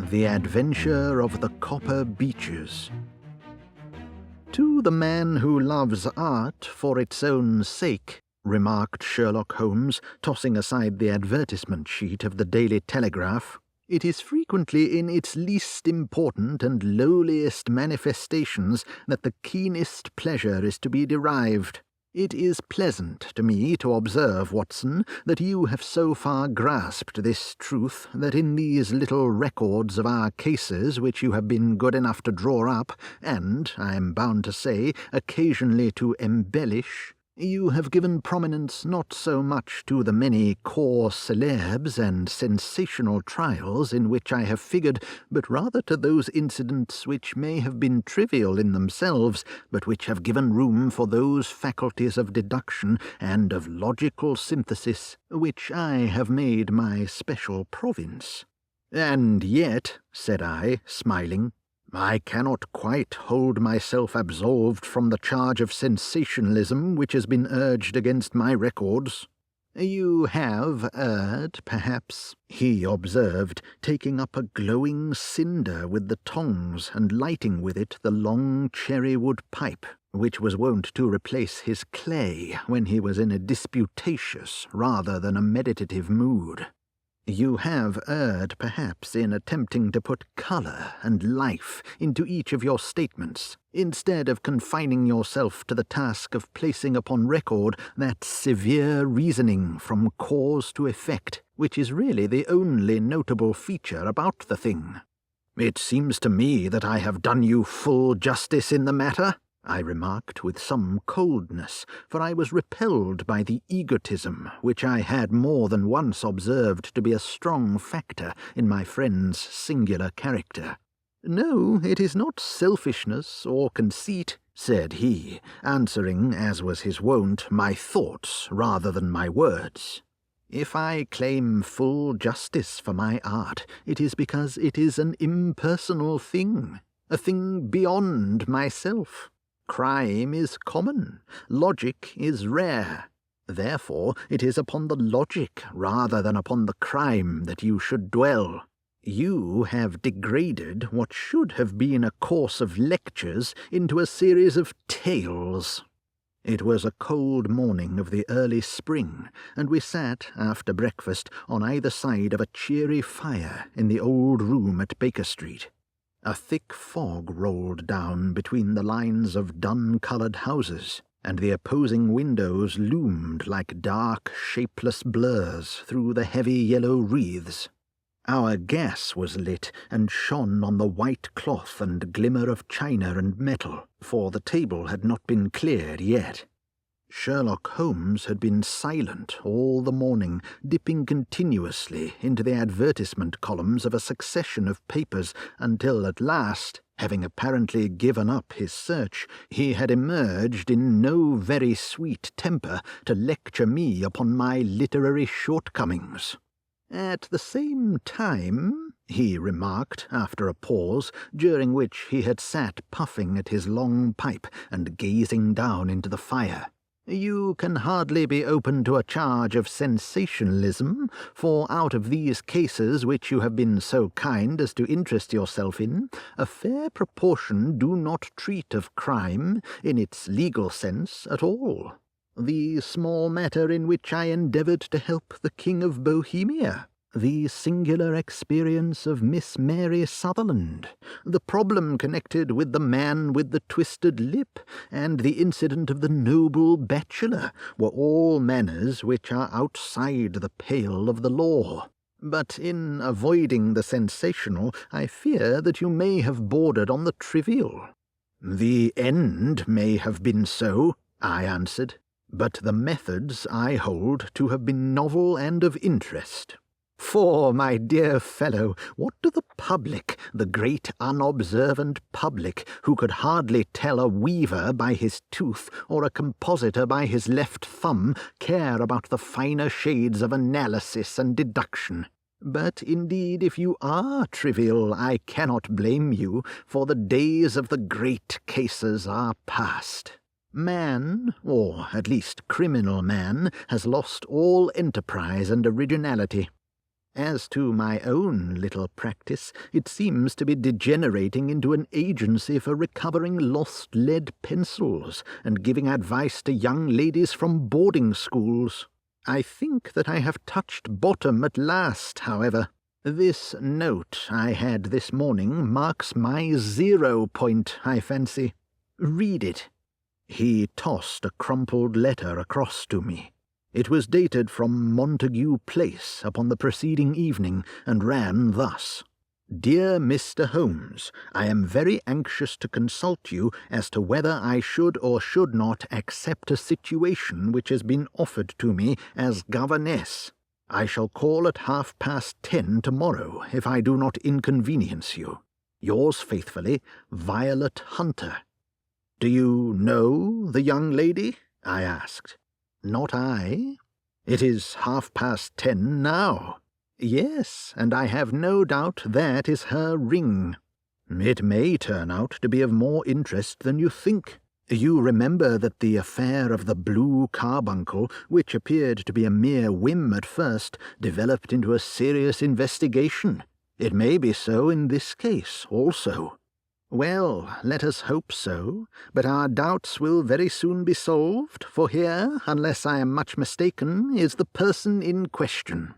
The Adventure of the Copper Beeches. "To the man who loves art for its own sake," remarked Sherlock Holmes, tossing aside the advertisement sheet of the Daily Telegraph, "it is frequently in its least important and lowliest manifestations that the keenest pleasure is to be derived. It is pleasant to me to observe, Watson, that you have so far grasped this truth that in these little records of our cases which you have been good enough to draw up, and, I am bound to say, occasionally to embellish, you have given prominence not so much to the many corps célèbres and sensational trials in which I have figured, but rather to those incidents which may have been trivial in themselves, but which have given room for those faculties of deduction and of logical synthesis which I have made my special province." "And yet," said I, smiling, "I cannot quite hold myself absolved from the charge of sensationalism which has been urged against my records." "You have erred, perhaps," he observed, taking up a glowing cinder with the tongs and lighting with it the long cherry-wood pipe, which was wont to replace his clay when he was in a disputatious rather than a meditative mood. "You have erred, perhaps, in attempting to put colour and life into each of your statements, instead of confining yourself to the task of placing upon record that severe reasoning from cause to effect, which is really the only notable feature about the thing." "It seems to me that I have done you full justice in the matter," I remarked with some coldness, for I was repelled by the egotism which I had more than once observed to be a strong factor in my friend's singular character. "No, it is not selfishness or conceit," said he, answering, as was his wont, my thoughts rather than my words. "If I claim full justice for my art, it is because it is an impersonal thing, a thing beyond myself. Crime is common, logic is rare. Therefore it is upon the logic rather than upon the crime that you should dwell. You have degraded what should have been a course of lectures into a series of tales." It was a cold morning of the early spring, and we sat, after breakfast, on either side of a cheery fire in the old room at Baker Street. A thick fog rolled down between the lines of dun-coloured houses, and the opposing windows loomed like dark, shapeless blurs through the heavy yellow wreaths. Our gas was lit and shone on the white cloth and glimmer of china and metal, for the table had not been cleared yet. Sherlock Holmes had been silent all the morning, dipping continuously into the advertisement columns of a succession of papers, until at last, having apparently given up his search, he had emerged in no very sweet temper to lecture me upon my literary shortcomings. "At the same time," he remarked after a pause, during which he had sat puffing at his long pipe and gazing down into the fire, "you can hardly be open to a charge of sensationalism, for out of these cases which you have been so kind as to interest yourself in, a fair proportion do not treat of crime, in its legal sense, at all. The small matter in which I endeavoured to help the King of Bohemia, the singular experience of Miss Mary Sutherland, the problem connected with the man with the twisted lip, and the incident of the noble bachelor, were all manners which are outside the pale of the law. But in avoiding the sensational, I fear that you may have bordered on the trivial." "The end may have been so," I answered, "but the methods I hold to have been novel and of interest. For, my dear fellow, what do the public, the great unobservant public, who could hardly tell a weaver by his tooth or a compositor by his left thumb, care about the finer shades of analysis and deduction? But indeed, if you are trivial, I cannot blame you, for the days of the great cases are past. Man, or at least criminal man, has lost all enterprise and originality. As to my own little practice, it seems to be degenerating into an agency for recovering lost lead pencils and giving advice to young ladies from boarding schools. I think that I have touched bottom at last, however. This note I had this morning marks my 0 point, I fancy. Read it." He tossed a crumpled letter across to me. It was dated from Montague Place upon the preceding evening, and ran thus: "Dear Mr. Holmes, I am very anxious to consult you as to whether I should or should not accept a situation which has been offered to me as governess. I shall call at 10:30 tomorrow, if I do not inconvenience you. Yours faithfully, Violet Hunter." "Do you know the young lady?" I asked. "Not I." "It is 10:30 now." "Yes, and I have no doubt that is her ring." "It may turn out to be of more interest than you think. You remember that the affair of the blue carbuncle, which appeared to be a mere whim at first, developed into a serious investigation. It may be so in this case also." "Well, let us hope so, but our doubts will very soon be solved, for here, unless I am much mistaken, is the person in question."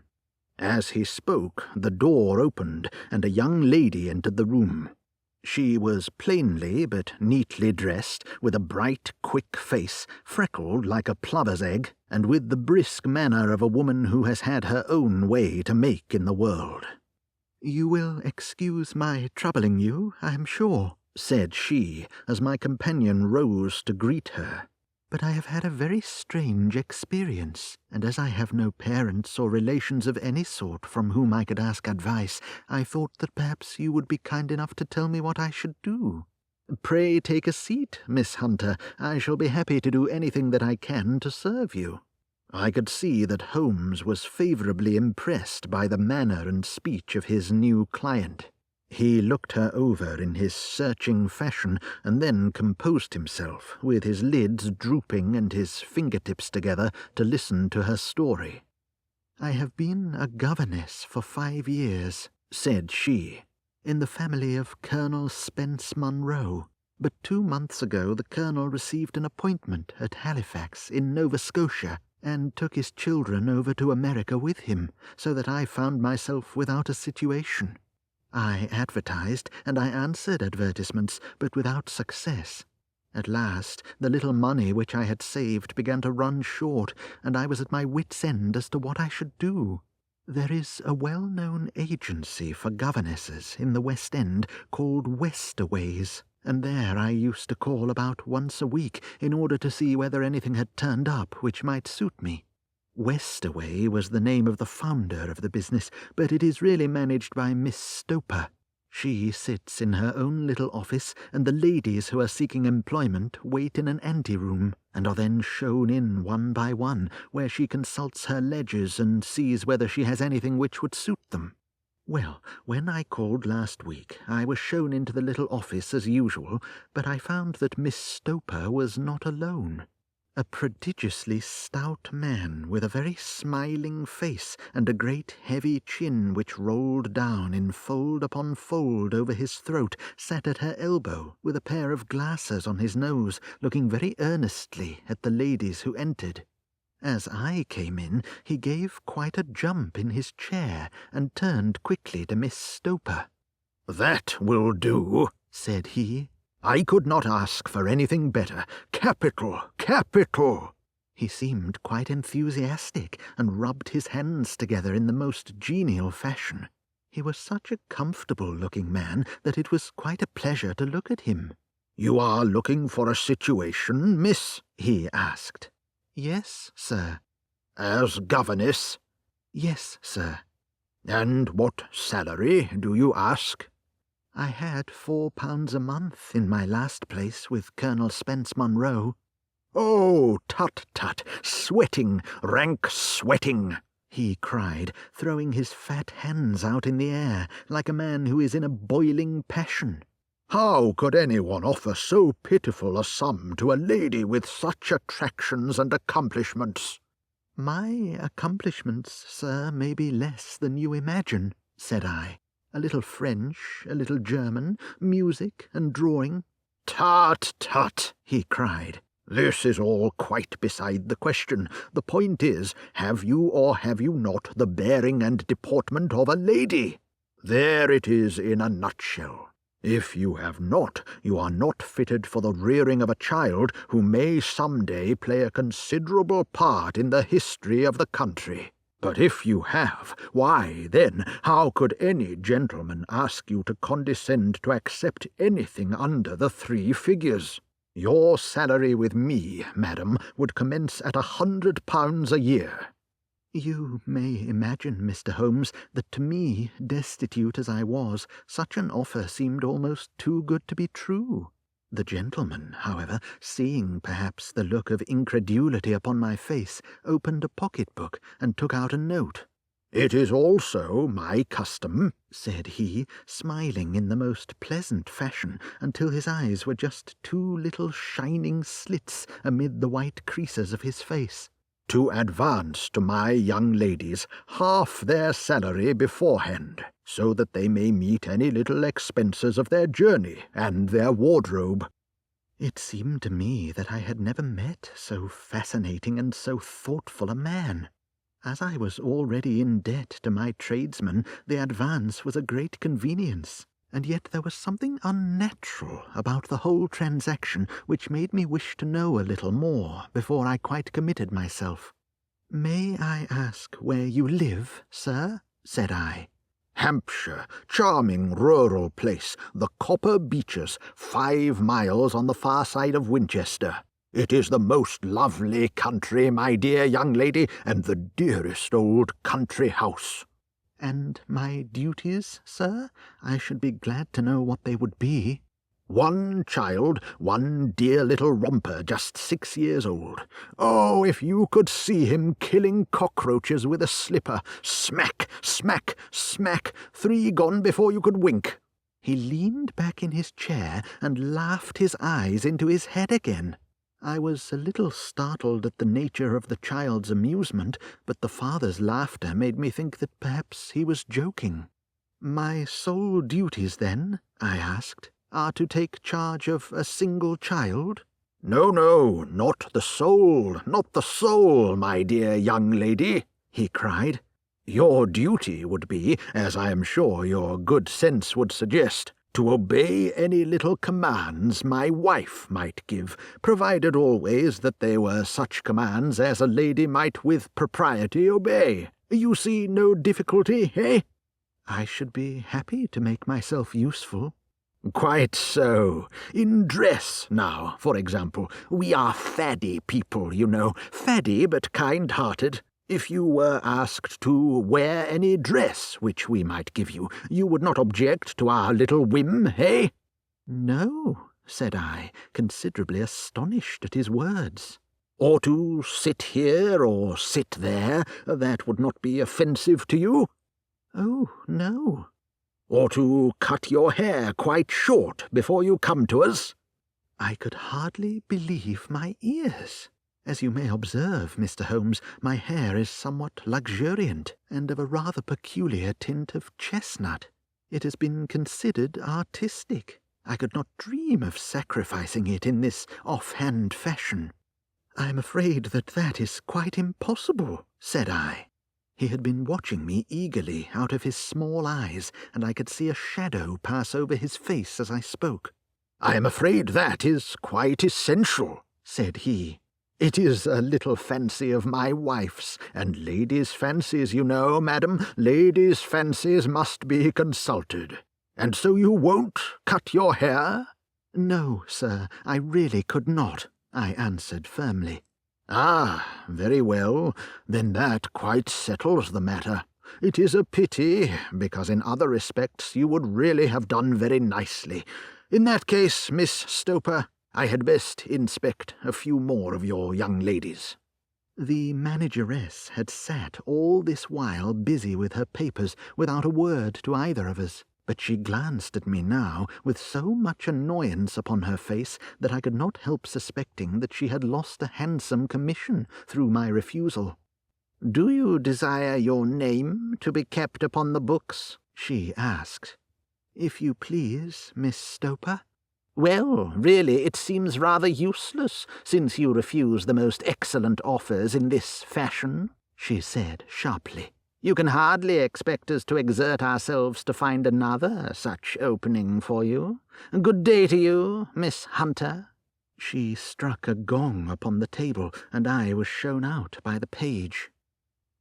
As he spoke, the door opened, and a young lady entered the room. She was plainly but neatly dressed, with a bright, quick face, freckled like a plover's egg, and with the brisk manner of a woman who has had her own way to make in the world. "You will excuse my troubling you, I am sure," said she, as my companion rose to greet her. "But I have had a very strange experience, and as I have no parents or relations of any sort from whom I could ask advice, I thought that perhaps you would be kind enough to tell me what I should do." "Pray take a seat, Miss Hunter. I shall be happy to do anything that I can to serve you." I could see that Holmes was favourably impressed by the manner and speech of his new client. He looked her over in his searching fashion, and then composed himself, with his lids drooping and his fingertips together, to listen to her story. "I have been a governess for 5 years," said she, "in the family of Colonel Spence Munro. But 2 months ago the Colonel received an appointment at Halifax in Nova Scotia, and took his children over to America with him, so that I found myself without a situation. I advertised, and I answered advertisements, but without success. At last, the little money which I had saved began to run short, and I was at my wits' end as to what I should do. There is a well-known agency for governesses in the West End called Westaways, and there I used to call about once a week in order to see whether anything had turned up which might suit me. Westaway was the name of the founder of the business, but it is really managed by Miss Stoper. She sits in her own little office, and the ladies who are seeking employment wait in an anteroom, and are then shown in one by one, where she consults her ledgers and sees whether she has anything which would suit them. Well, when I called last week, I was shown into the little office as usual, but I found that Miss Stoper was not alone. A prodigiously stout man, with a very smiling face, and a great heavy chin which rolled down in fold upon fold over his throat, sat at her elbow, with a pair of glasses on his nose, looking very earnestly at the ladies who entered. As I came in, he gave quite a jump in his chair, and turned quickly to Miss Stoper. "That will do," said he. "I could not ask for anything better. Capital, capital!" He seemed quite enthusiastic, and rubbed his hands together in the most genial fashion. He was such a comfortable-looking man that it was quite a pleasure to look at him. "You are looking for a situation, miss?" he asked. "Yes, sir." "As governess?" "Yes, sir." "And what salary do you ask?" "I had £4 a month in my last place with Colonel Spence Munro." "Oh, tut-tut, sweating, rank sweating!" he cried, throwing his fat hands out in the air, like a man who is in a boiling passion. "How could anyone offer so pitiful a sum to a lady with such attractions and accomplishments?" "My accomplishments, sir, may be less than you imagine," said I. "A little French, a little German, music and drawing." "Tut, tut," he cried. "This is all quite beside the question. The point is, have you or have you not the bearing and deportment of a lady? There it is in a nutshell. If you have not, you are not fitted for the rearing of a child who may some day play a considerable part in the history of the country. But if you have, why, then, how could any gentleman ask you to condescend to accept anything under the 3 figures? Your salary with me, madam, would commence at £100 a year." "You may imagine, Mr. Holmes, that to me, destitute as I was, such an offer seemed almost too good to be true. The gentleman, however, seeing perhaps the look of incredulity upon my face, opened a pocket-book and took out a note. "It is also my custom," said he, smiling in the most pleasant fashion until his eyes were just 2 little shining slits amid the white creases of his face, "to advance to my young ladies half their salary beforehand, so that they may meet any little expenses of their journey and their wardrobe." It seemed to me that I had never met so fascinating and so thoughtful a man. As I was already in debt to my tradesman, the advance was a great convenience, and yet there was something unnatural about the whole transaction which made me wish to know a little more before I quite committed myself. "May I ask where you live, sir?" said I. "Hampshire, charming rural place, the Copper Beeches, 5 miles on the far side of Winchester. It is the most lovely country, my dear young lady, and the dearest old country house." "And my duties, sir? I should be glad to know what they would be." "One child, one dear little romper, just 6 years old. Oh, if you could see him killing cockroaches with a slipper. Smack, smack, smack, 3 gone before you could wink." He leaned back in his chair and laughed his eyes into his head again. I was a little startled at the nature of the child's amusement, but the father's laughter made me think that perhaps he was joking. "My sole duties, then," I asked, "are to take charge of a single child?" "No, no, not the soul, not the soul, my dear young lady," he cried. "Your duty would be, as I am sure your good sense would suggest, to obey any little commands my wife might give, provided always that they were such commands as a lady might with propriety obey. You see no difficulty, eh?" "I should be happy to make myself useful." "Quite so. In dress, now, for example. We are faddy people, you know, faddy but kind-hearted. If you were asked to wear any dress which we might give you, you would not object to our little whim, eh?" "No," said I, considerably astonished at his words. "Or to sit here or sit there, that would not be offensive to you?" "Oh, no." "Or to cut your hair quite short before you come to us?" I could hardly believe my ears. As you may observe, Mr. Holmes, my hair is somewhat luxuriant and of a rather peculiar tint of chestnut. It has been considered artistic. I could not dream of sacrificing it in this off-hand fashion. "I am afraid that is quite impossible," said I. He had been watching me eagerly out of his small eyes, and I could see a shadow pass over his face as I spoke. "I am afraid that is quite essential," said he. "It is a little fancy of my wife's, and ladies' fancies, you know, madam, ladies' fancies must be consulted. And so you won't cut your hair?" "No, sir, I really could not," I answered firmly. "Ah, very well. Then that quite settles the matter. It is a pity, because in other respects you would really have done very nicely. In that case, Miss Stoper, I had best inspect a few more of your young ladies." The manageress had sat all this while busy with her papers without a word to either of us, but she glanced at me now with so much annoyance upon her face that I could not help suspecting that she had lost a handsome commission through my refusal. "Do you desire your name to be kept upon the books?" she asked. "If you please, Miss Stoper." "Well, really, it seems rather useless, since you refuse the most excellent offers in this fashion," she said sharply. "You can hardly expect us to exert ourselves to find another such opening for you. Good day to you, Miss Hunter." She struck a gong upon the table, and I was shown out by the page.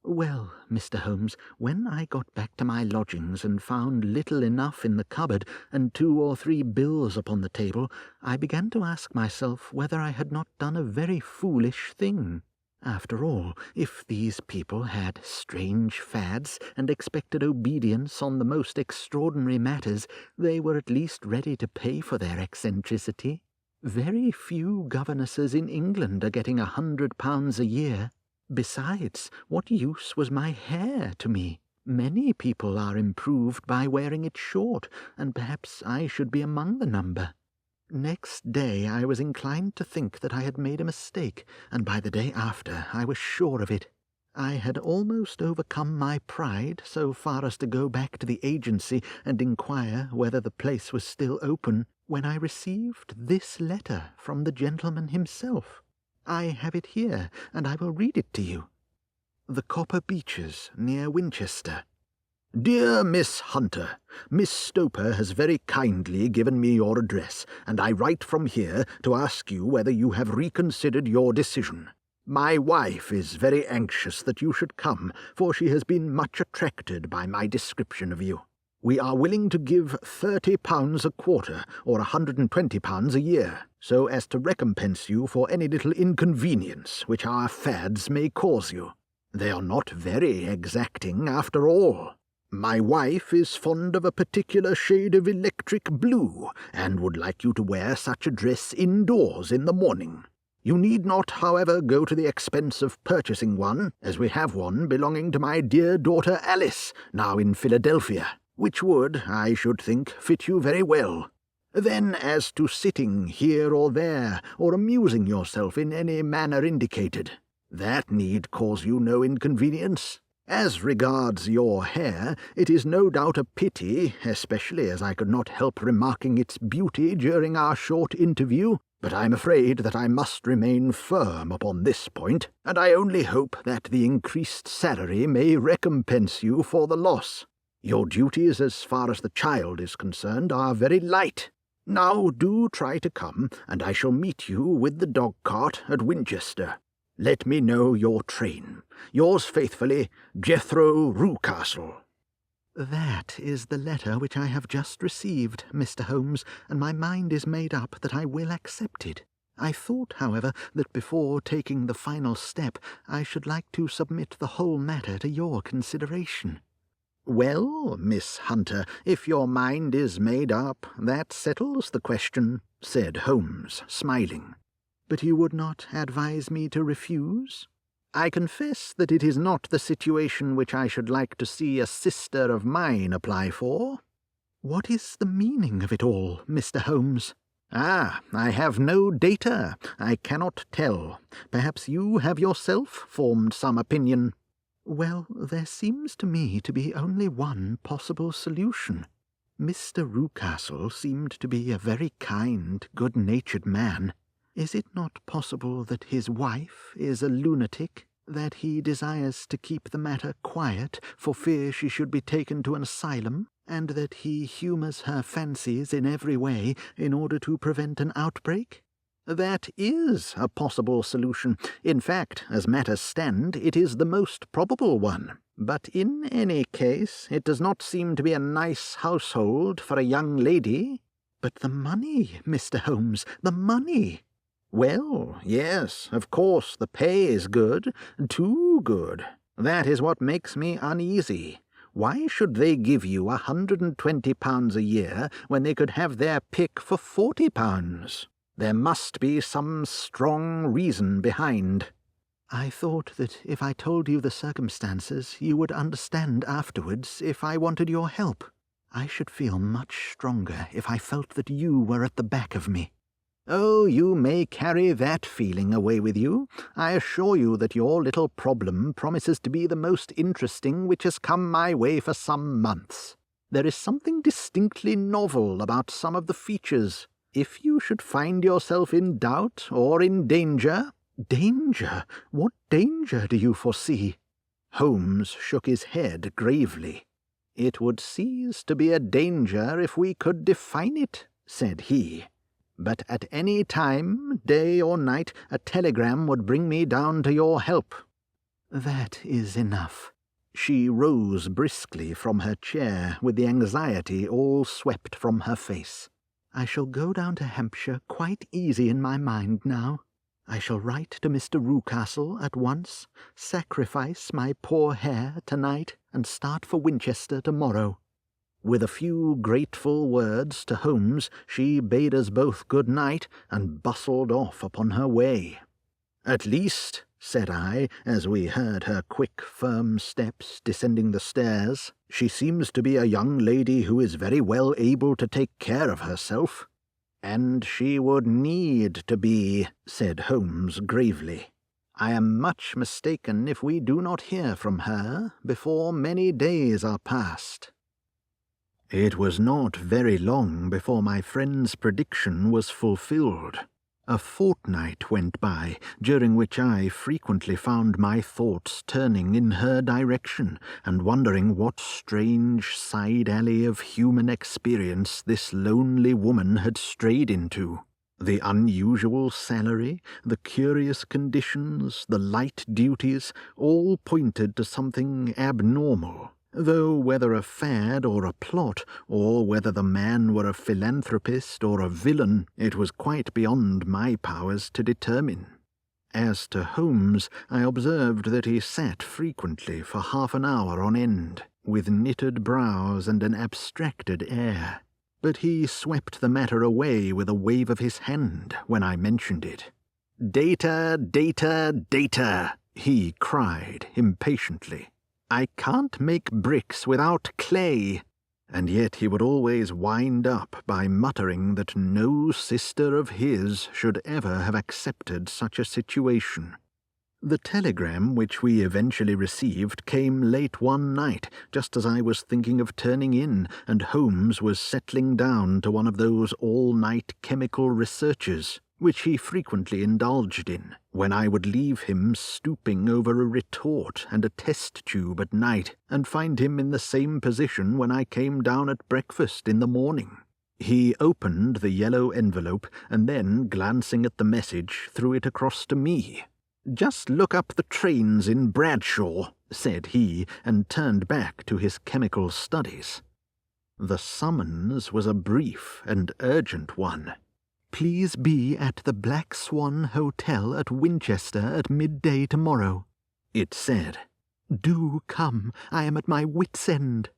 Well, Mr. Holmes, when I got back to my lodgings and found little enough in the cupboard and 2 or 3 bills upon the table, I began to ask myself whether I had not done a very foolish thing. After all, if these people had strange fads and expected obedience on the most extraordinary matters, they were at least ready to pay for their eccentricity. Very few governesses in England are getting £100 a year. Besides, what use was my hair to me? Many people are improved by wearing it short, and perhaps I should be among the number. Next day I was inclined to think that I had made a mistake, and by the day after I was sure of it. I had almost overcome my pride so far as to go back to the agency and inquire whether the place was still open, when I received this letter from the gentleman himself. I have it here, and I will read it to you. The Copper Beeches, near Winchester. "Dear Miss Hunter, Miss Stoper has very kindly given me your address, and I write from here to ask you whether you have reconsidered your decision. My wife is very anxious that you should come, for she has been much attracted by my description of you. We are willing to give £30 a quarter, or £120 a year, so as to recompense you for any little inconvenience which our fads may cause you. They are not very exacting, after all. My wife is fond of a particular shade of electric blue, and would like you to wear such a dress indoors in the morning. You need not, however, go to the expense of purchasing one, as we have one belonging to my dear daughter Alice, now in Philadelphia, which would, I should think, fit you very well. Then, as to sitting here or there, or amusing yourself in any manner indicated, that need cause you no inconvenience. As regards your hair, it is no doubt a pity, especially as I could not help remarking its beauty during our short interview, but I am afraid that I must remain firm upon this point, and I only hope that the increased salary may recompense you for the loss. Your duties, as far as the child is concerned, are very light. Now do try to come, and I shall meet you with the dog-cart at Winchester. Let me know your train. Yours faithfully, Jethro Rucastle." That is the letter which I have just received, Mr. Holmes, and my mind is made up that I will accept it. I thought, however, that before taking the final step, I should like to submit the whole matter to your consideration. "Well, Miss Hunter, if your mind is made up, that settles the question," said Holmes, smiling. "But you would not advise me to refuse?" "I confess that it is not the situation which I should like to see a sister of mine apply for." "What is the meaning of it all, Mr. Holmes?" "Ah, I have no data. I cannot tell. Perhaps you have yourself formed some opinion." "Well, there seems to me to be only one possible solution. Mr. Rucastle seemed to be a very kind, good-natured man. Is it not possible that his wife is a lunatic, that he desires to keep the matter quiet for fear she should be taken to an asylum, and that he humours her fancies in every way in order to prevent an outbreak?" "That is a possible solution. In fact, as matters stand, it is the most probable one. But in any case, it does not seem to be a nice household for a young lady." "But the money, Mr. Holmes, the money!" "Well, yes, of course, the pay is good, too good. That is what makes me uneasy. Why should they give you £120 a year when they could have their pick for £40? There must be some strong reason behind." "I thought that if I told you the circumstances, you would understand afterwards if I wanted your help. I should feel much stronger if I felt that you were at the back of me." "Oh, you may carry that feeling away with you. I assure you that your little problem promises to be the most interesting which has come my way for some months. There is something distinctly novel about some of the features. If you should find yourself in doubt or in danger—" "Danger? What danger do you foresee?" Holmes shook his head gravely. "It would cease to be a danger if we could define it," said he. "But at any time, day or night, a telegram would bring me down to your help." "That is enough." She rose briskly from her chair, with the anxiety all swept from her face. "I shall go down to Hampshire quite easy in my mind now. I shall write to Mr. Rucastle at once, sacrifice my poor hair tonight, and start for Winchester tomorrow." With a few grateful words to Holmes, she bade us both good night and bustled off upon her way. "At least," said I, as we heard her quick, firm steps descending the stairs, "she seems to be a young lady who is very well able to take care of herself." "And she would need to be," said Holmes gravely. "I am much mistaken if we do not hear from her before many days are past." It was not very long before my friend's prediction was fulfilled. A fortnight went by, during which I frequently found my thoughts turning in her direction, and wondering what strange side alley of human experience this lonely woman had strayed into. The unusual salary, the curious conditions, the light duties, all pointed to something abnormal, though whether a fad or a plot, or whether the man were a philanthropist or a villain, it was quite beyond my powers to determine. As to Holmes, I observed that he sat frequently for half an hour on end, with knitted brows and an abstracted air, but he swept the matter away with a wave of his hand when I mentioned it. "Data, data, data," he cried impatiently. "I can't make bricks without clay." And yet he would always wind up by muttering that no sister of his should ever have accepted such a situation. The telegram which we eventually received came late one night, just as I was thinking of turning in, and Holmes was settling down to one of those all-night chemical researches, which he frequently indulged in, when I would leave him stooping over a retort and a test tube at night, and find him in the same position when I came down at breakfast in the morning. He opened the yellow envelope, and then, glancing at the message, threw it across to me. "Just look up the trains in Bradshaw," said he, and turned back to his chemical studies. The summons was a brief and urgent one. "Please be at the Black Swan Hotel at Winchester at midday tomorrow," it said. "Do come. I am at my wit's end.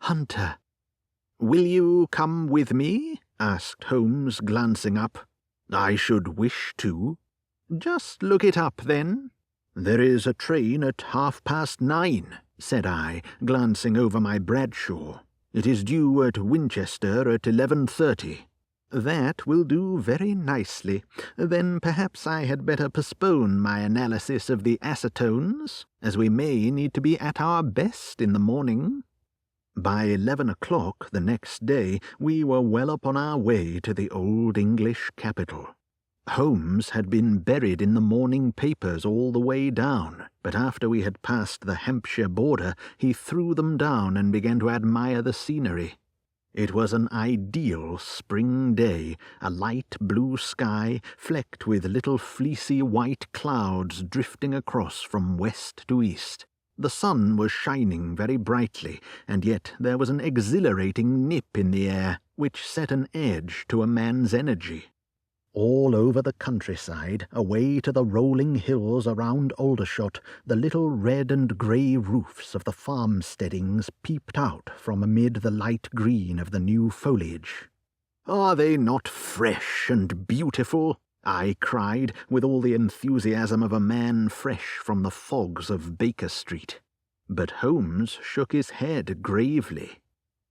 Hunter." "Will you come with me?" asked Holmes, glancing up. "I should wish to." "Just look it up, then." "There is a train at 9:30, said I, glancing over my Bradshaw. "It is due at Winchester at 11:30. "That will do very nicely. Then perhaps I had better postpone my analysis of the acetones, as we may need to be at our best in the morning." By 11 o'clock the next day we were well upon our way to the old English capital. Holmes had been buried in the morning papers all the way down, but after we had passed the Hampshire border, he threw them down and began to admire the scenery. It was an ideal spring day, a light blue sky flecked with little fleecy white clouds drifting across from west to east. The sun was shining very brightly, and yet there was an exhilarating nip in the air, which set an edge to a man's energy. All over the countryside, away to the rolling hills around Aldershot, the little red and grey roofs of the farmsteadings peeped out from amid the light green of the new foliage. "Are they not fresh and beautiful?" I cried, with all the enthusiasm of a man fresh from the fogs of Baker Street. But Holmes shook his head gravely.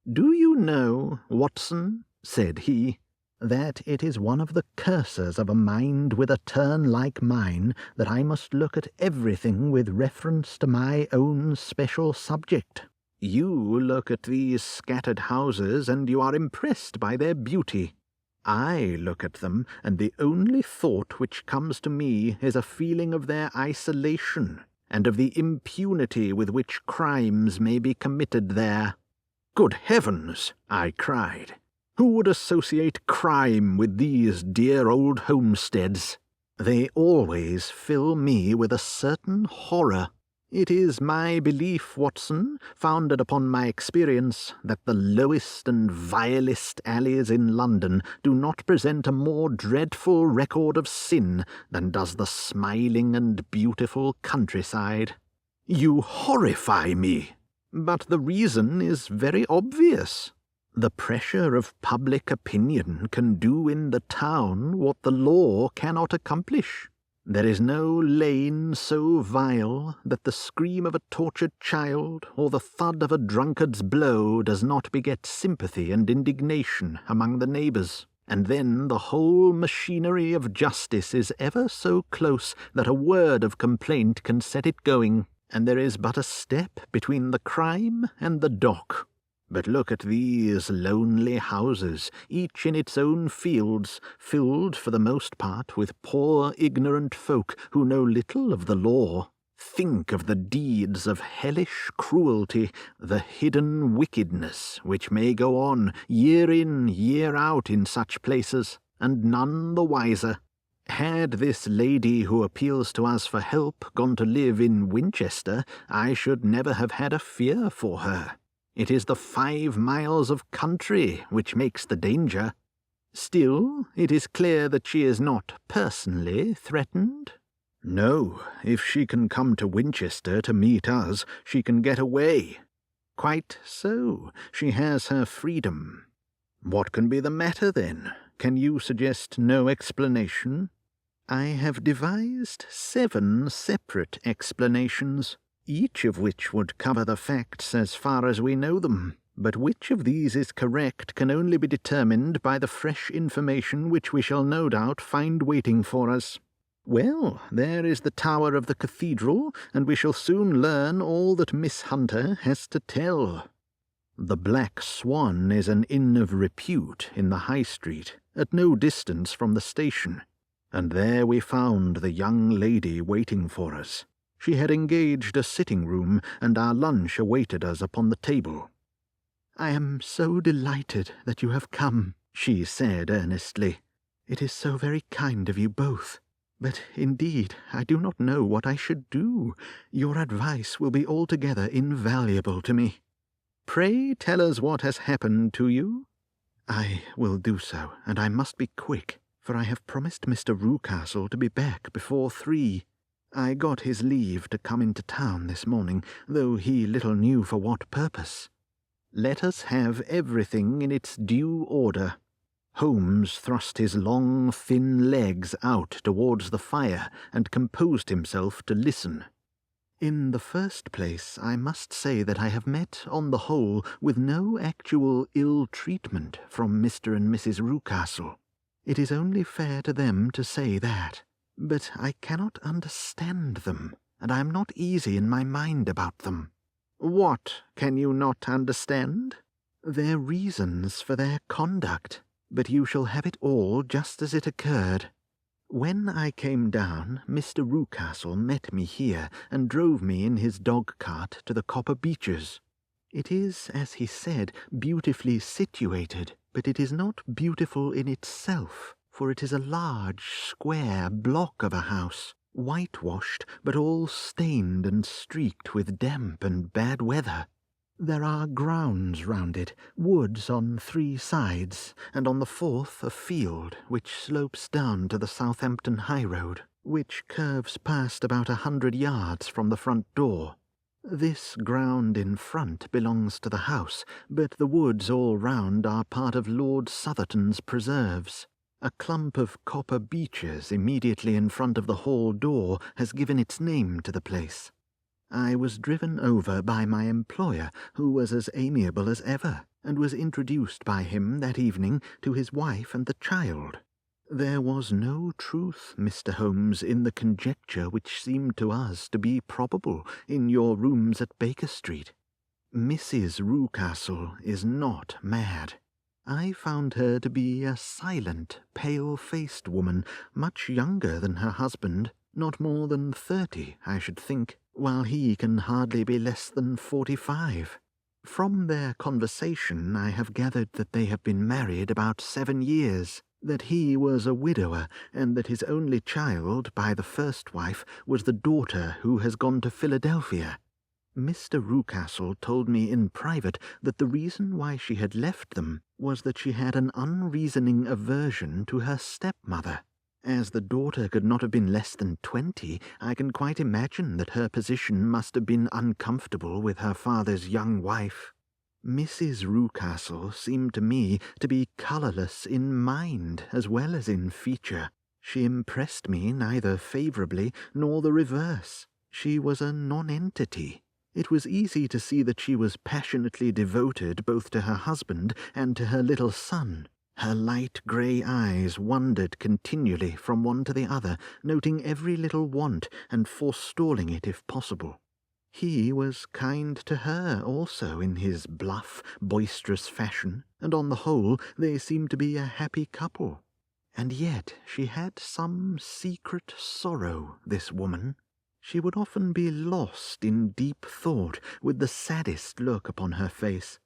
"Do you know, Watson," said he, that it is one of the curses of a mind with a turn like mine that I must look at everything with reference to my own special subject. You look at these scattered houses and you are impressed by their beauty. I look at them, and the only thought which comes to me is a feeling of their isolation, and of the impunity with which crimes may be committed there. "Good heavens!" I cried. "Who would associate crime with these dear old homesteads? They always fill me with a certain horror. It is my belief, Watson, founded upon my experience, that the lowest and vilest alleys in London do not present a more dreadful record of sin than does the smiling and beautiful countryside. You horrify me, but the reason is very obvious. The pressure of public opinion can do in the town what the law cannot accomplish. There is no lane so vile that the scream of a tortured child or the thud of a drunkard's blow does not beget sympathy and indignation among the neighbours. And then the whole machinery of justice is ever so close that a word of complaint can set it going, and there is but a step between the crime and the dock. But look at these lonely houses, each in its own fields, filled for the most part with poor ignorant folk who know little of the law. Think of the deeds of hellish cruelty, the hidden wickedness which may go on year in, year out in such places, and none the wiser. Had this lady who appeals to us for help gone to live in Winchester, I should never have had a fear for her. It is the 5 miles of country which makes the danger. Still, it is clear that she is not personally threatened. No, if she can come to Winchester to meet us, she can get away. Quite so, she has her freedom. What can be the matter, then? Can you suggest no explanation? I have devised 7 separate explanations, each of which would cover the facts as far as we know them, but which of these is correct can only be determined by the fresh information which we shall no doubt find waiting for us. Well, there is the tower of the cathedral, and we shall soon learn all that Miss Hunter has to tell. The Black Swan is an inn of repute in the High Street, at no distance from the station, and there we found the young lady waiting for us. She had engaged a sitting-room, and our lunch awaited us upon the table. "I am so delighted that you have come," she said earnestly. "It is so very kind of you both. But indeed I do not know what I should do. Your advice will be altogether invaluable to me." "Pray tell us what has happened to you." "I will do so, and I must be quick, for I have promised Mr. Rucastle to be back before 3. I got his leave to come into town this morning, though he little knew for what purpose." "Let us have everything in its due order." Holmes thrust his long, thin legs out towards the fire and composed himself to listen. "In the first place, I must say that I have met, on the whole, with no actual ill treatment from Mr. and Mrs. Rucastle. It is only fair to them to say that. But I cannot understand them, and I am not easy in my mind about them." "What can you not understand?" "Their reasons for their conduct. But you shall have it all just as it occurred. When I came down, Mr. Rucastle met me here and drove me in his dog-cart to the Copper Beeches. It is, as he said, beautifully situated, but it is not beautiful in itself, for it is a large, square block of a house, whitewashed, but all stained and streaked with damp and bad weather. There are grounds round it, woods on 3 sides, and on the 4th a field which slopes down to the Southampton high road, which curves past about 100 yards from the front door. This ground in front belongs to the house, but the woods all round are part of Lord Southerton's preserves. A clump of copper beeches immediately in front of the hall door has given its name to the place. I was driven over by my employer, who was as amiable as ever, and was introduced by him that evening to his wife and the child. There was no truth, Mr. Holmes, in the conjecture which seemed to us to be probable in your rooms at Baker Street. Mrs. Rucastle is not mad. I found her to be a silent, pale-faced woman, much younger than her husband, not more than 30, I should think, while he can hardly be less than 45. From their conversation I have gathered that they have been married about 7 years, that he was a widower, and that his only child, by the first wife, was the daughter who has gone to Philadelphia. Mr. Rucastle told me in private that the reason why she had left them was that she had an unreasoning aversion to her stepmother. As the daughter could not have been less than 20, I can quite imagine that her position must have been uncomfortable with her father's young wife. Mrs. Rucastle seemed to me to be colourless in mind as well as in feature. She impressed me neither favourably nor the reverse. She was a nonentity. It was easy to see that she was passionately devoted both to her husband and to her little son. Her light grey eyes wandered continually from one to the other, noting every little want and forestalling it if possible. He was kind to her also in his bluff, boisterous fashion, and on the whole they seemed to be a happy couple. And yet she had some secret sorrow, this woman. She would often be lost in deep thought, with the saddest look upon her face.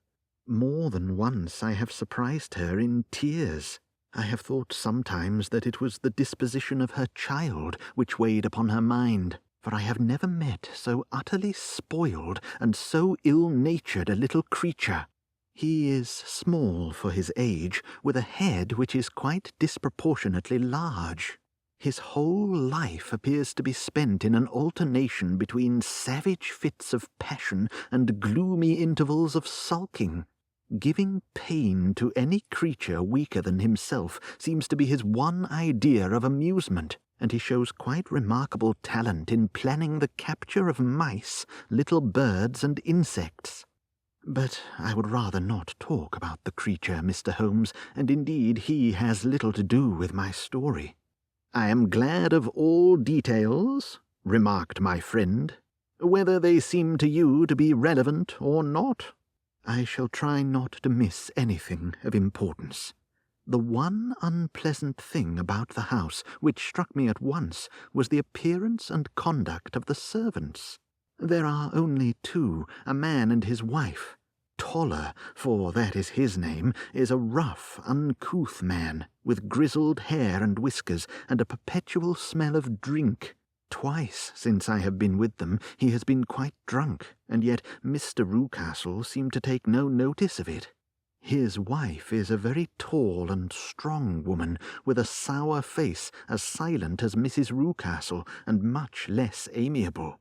More than once I have surprised her in tears. I have thought sometimes that it was the disposition of her child which weighed upon her mind, for I have never met so utterly spoiled and so ill-natured a little creature. He is small for his age, with a head which is quite disproportionately large. His whole life appears to be spent in an alternation between savage fits of passion and gloomy intervals of sulking. Giving pain to any creature weaker than himself seems to be his one idea of amusement, and he shows quite remarkable talent in planning the capture of mice, little birds, and insects. But I would rather not talk about the creature, Mr. Holmes, and indeed he has little to do with my story. "I am glad of all details," remarked my friend, "whether they seem to you to be relevant or not." "I shall try not to miss anything of importance. The one unpleasant thing about the house which struck me at once was the appearance and conduct of the servants. There are only 2, a man and his wife. Toller, for that is his name, is a rough, uncouth man, with grizzled hair and whiskers, and a perpetual smell of drink. Twice since I have been with them he has been quite drunk, and yet Mr. Rucastle seemed to take no notice of it. His wife is a very tall and strong woman, with a sour face, as silent as Mrs. Rucastle, and much less amiable.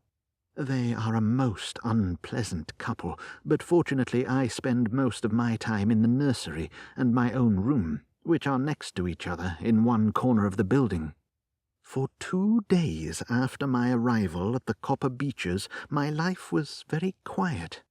They are a most unpleasant couple, but fortunately I spend most of my time in the nursery and my own room, which are next to each other in one corner of the building. For 2 days after my arrival at the Copper Beeches, my life was very quiet.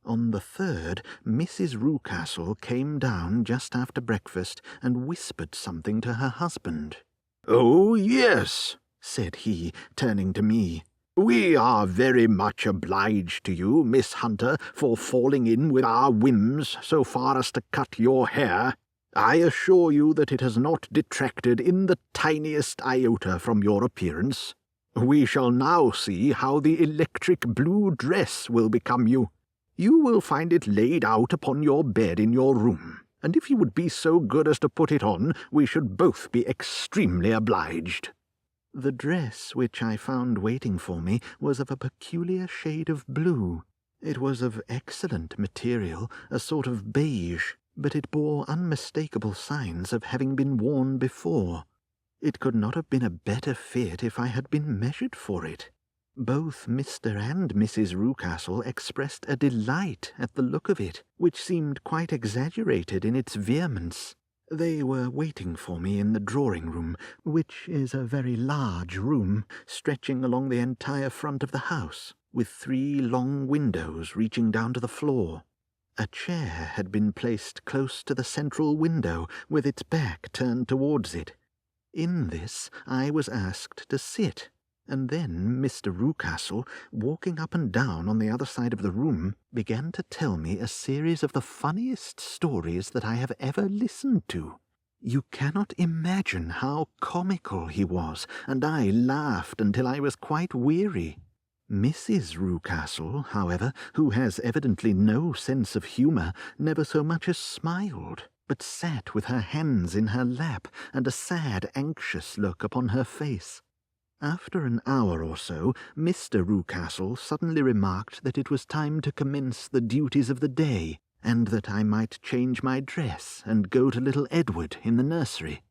On the 3rd, Mrs. Rucastle came down just after breakfast and whispered something to her husband. "Oh, yes," said he, turning to me. "We are very much obliged to you, Miss Hunter, for falling in with our whims so far as to cut your hair. I assure you that it has not detracted in the tiniest iota from your appearance. We shall now see how the electric blue dress will become you. You will find it laid out upon your bed in your room, and if you would be so good as to put it on, we should both be extremely obliged." The dress which I found waiting for me was of a peculiar shade of blue. It was of excellent material, a sort of beige, but it bore unmistakable signs of having been worn before. It could not have been a better fit if I had been measured for it. Both Mr. and Mrs. Rucastle expressed a delight at the look of it, which seemed quite exaggerated in its vehemence. They were waiting for me in the drawing-room, which is a very large room, stretching along the entire front of the house, with 3 long windows reaching down to the floor. A chair had been placed close to the central window, with its back turned towards it. In this I was asked to sit, and then Mr. Rucastle, walking up and down on the other side of the room, began to tell me a series of the funniest stories that I have ever listened to. You cannot imagine how comical he was, and I laughed until I was quite weary. Mrs. Rucastle, however, who has evidently no sense of humour, never so much as smiled, but sat with her hands in her lap and a sad, anxious look upon her face. After an hour or so, Mr. Rucastle suddenly remarked that it was time to commence the duties of the day, and that I might change my dress and go to little Edward in the nursery.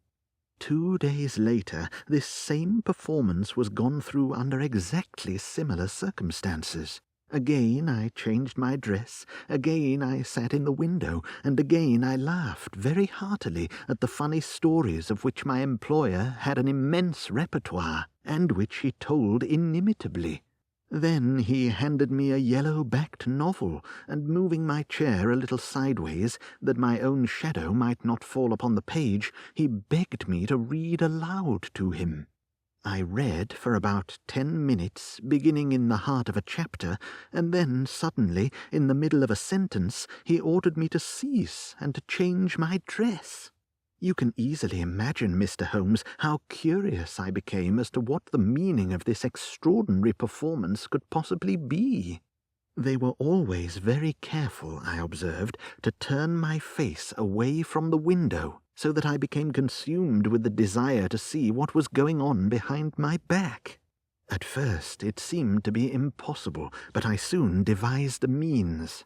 2 days later, this same performance was gone through under exactly similar circumstances. Again I changed my dress, again I sat in the window, and again I laughed very heartily at the funny stories of which my employer had an immense repertoire, and which he told inimitably. Then he handed me a yellow-backed novel, and moving my chair a little sideways, that my own shadow might not fall upon the page, he begged me to read aloud to him. I read for about 10 minutes, beginning in the heart of a chapter, and then suddenly, in the middle of a sentence, he ordered me to cease and to change my dress. You can easily imagine, Mr. Holmes, how curious I became as to what the meaning of this extraordinary performance could possibly be. They were always very careful, I observed, to turn my face away from the window, so that I became consumed with the desire to see what was going on behind my back. At first it seemed to be impossible, but I soon devised a means.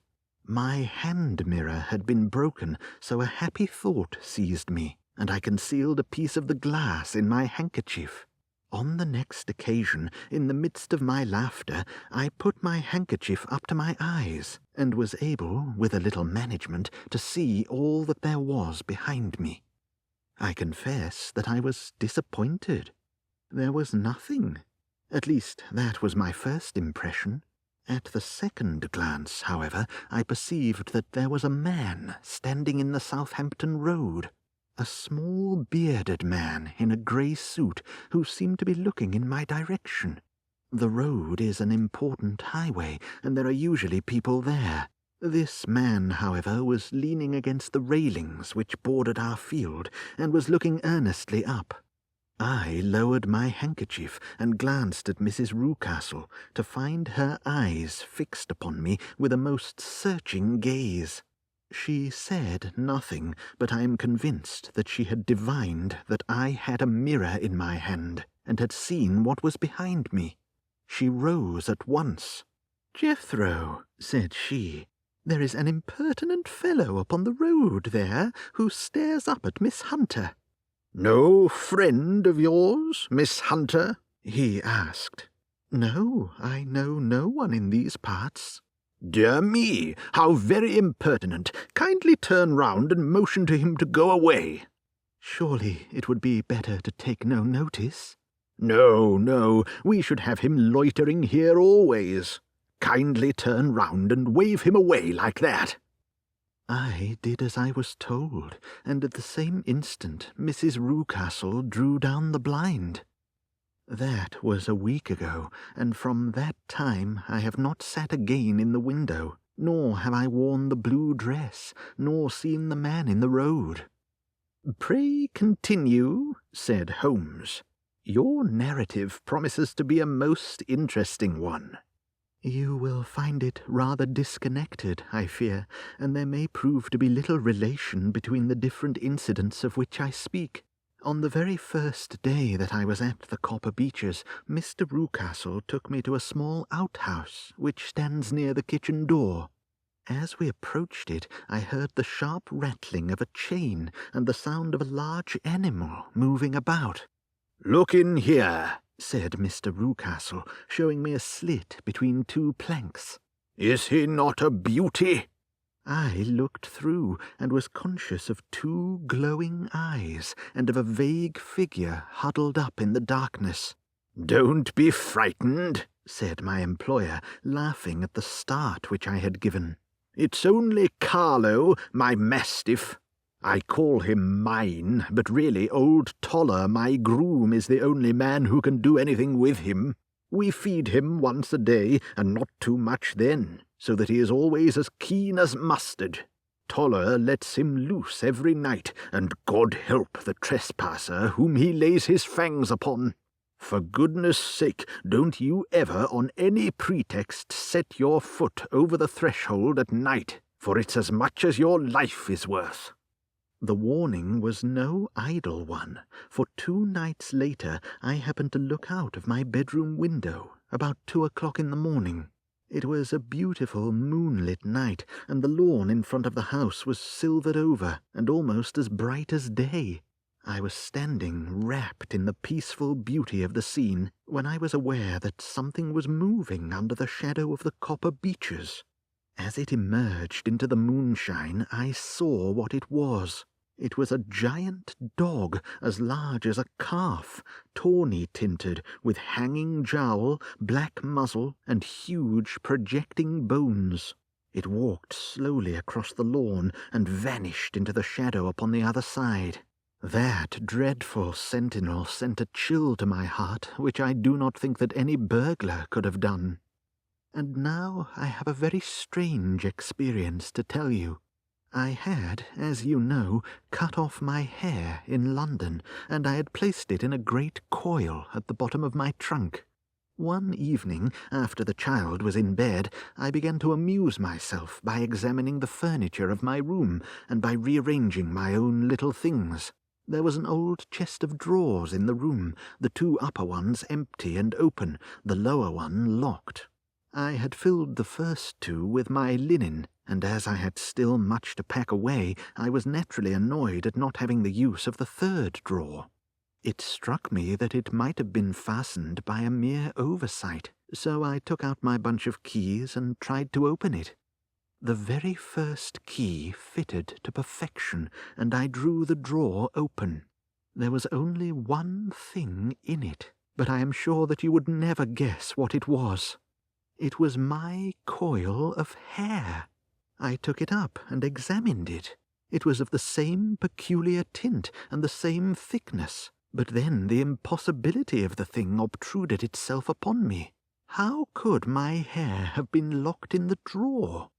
My hand mirror had been broken, so a happy thought seized me, and I concealed a piece of the glass in my handkerchief. On the next occasion, in the midst of my laughter, I put my handkerchief up to my eyes, and was able, with a little management, to see all that there was behind me. I confess that I was disappointed. There was nothing. At least, that was my first impression. At the second glance, however, I perceived that there was a man standing in the Southampton Road, a small bearded man in a grey suit who seemed to be looking in my direction. The road is an important highway, and there are usually people there. This man, however, was leaning against the railings which bordered our field, and was looking earnestly up. I lowered my handkerchief and glanced at Mrs. Rucastle, to find her eyes fixed upon me with a most searching gaze. She said nothing, but I am convinced that she had divined that I had a mirror in my hand, and had seen what was behind me. She rose at once. "Jethro," said she, "there is an impertinent fellow upon the road there who stares up at Miss Hunter." "No friend of yours, Miss Hunter?" he asked. "No, I know no one in these parts." "Dear me, how very impertinent! Kindly turn round and motion to him to go away." "Surely it would be better to take no notice?" "No, no, we should have him loitering here always. Kindly turn round and wave him away like that." I did as I was told, and at the same instant Mrs. Rucastle drew down the blind. That was a week ago, and from that time I have not sat again in the window, nor have I worn the blue dress, nor seen the man in the road. "Pray continue," said Holmes. "Your narrative promises to be a most interesting one." "You will find it rather disconnected, I fear, and there may prove to be little relation between the different incidents of which I speak. On the very first day that I was at the Copper Beeches, Mr. Rucastle took me to a small outhouse which stands near the kitchen door. As we approached it, I heard the sharp rattling of a chain and the sound of a large animal moving about. "Look in here," said Mr. Rucastle, showing me a slit between 2 planks. "Is he not a beauty?" I looked through, and was conscious of 2 glowing eyes, and of a vague figure huddled up in the darkness. "Don't be frightened," said my employer, laughing at the start which I had given. It's only Carlo, my mastiff. I call him mine, but really old Toller, my groom, is the only man who can do anything with him. We feed him once a day, and not too much then, so that he is always as keen as mustard. Toller lets him loose every night, and God help the trespasser whom he lays his fangs upon. For goodness' sake, don't you ever on any pretext set your foot over the threshold at night, for it's as much as your life is worth." The warning was no idle one, for 2 nights later I happened to look out of my bedroom window about 2 o'clock in the morning. It was a beautiful moonlit night, and the lawn in front of the house was silvered over and almost as bright as day. I was standing wrapped in the peaceful beauty of the scene when I was aware that something was moving under the shadow of the Copper Beeches. As it emerged into the moonshine, I saw what it was. It was a giant dog as large as a calf, tawny-tinted, with hanging jowl, black muzzle, and huge projecting bones. It walked slowly across the lawn and vanished into the shadow upon the other side. That dreadful sentinel sent a chill to my heart which I do not think that any burglar could have done. And now I have a very strange experience to tell you. I had, as you know, cut off my hair in London, and I had placed it in a great coil at the bottom of my trunk. One evening, after the child was in bed, I began to amuse myself by examining the furniture of my room and by rearranging my own little things. There was an old chest of drawers in the room, the 2 upper ones empty and open, the lower one locked. I had filled the first 2 with my linen, and as I had still much to pack away, I was naturally annoyed at not having the use of the 3rd drawer. It struck me that it might have been fastened by a mere oversight, so I took out my bunch of keys and tried to open it. The very first key fitted to perfection, and I drew the drawer open. There was only one thing in it, but I am sure that you would never guess what it was. It was my coil of hair. I took it up and examined it. It was of the same peculiar tint and the same thickness, but then the impossibility of the thing obtruded itself upon me. How could my hair have been locked in the drawer?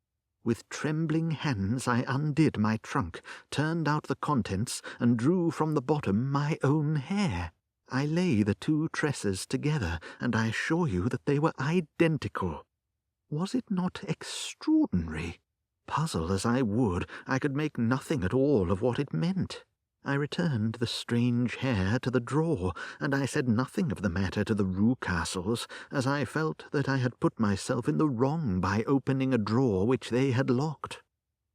With trembling hands I undid my trunk, turned out the contents, and drew from the bottom my own hair. I lay the 2 tresses together, and I assure you that they were identical. Was it not extraordinary? Puzzle as I would, I could make nothing at all of what it meant. I returned the strange hair to the drawer, and I said nothing of the matter to the Rucastles, as I felt that I had put myself in the wrong by opening a drawer which they had locked.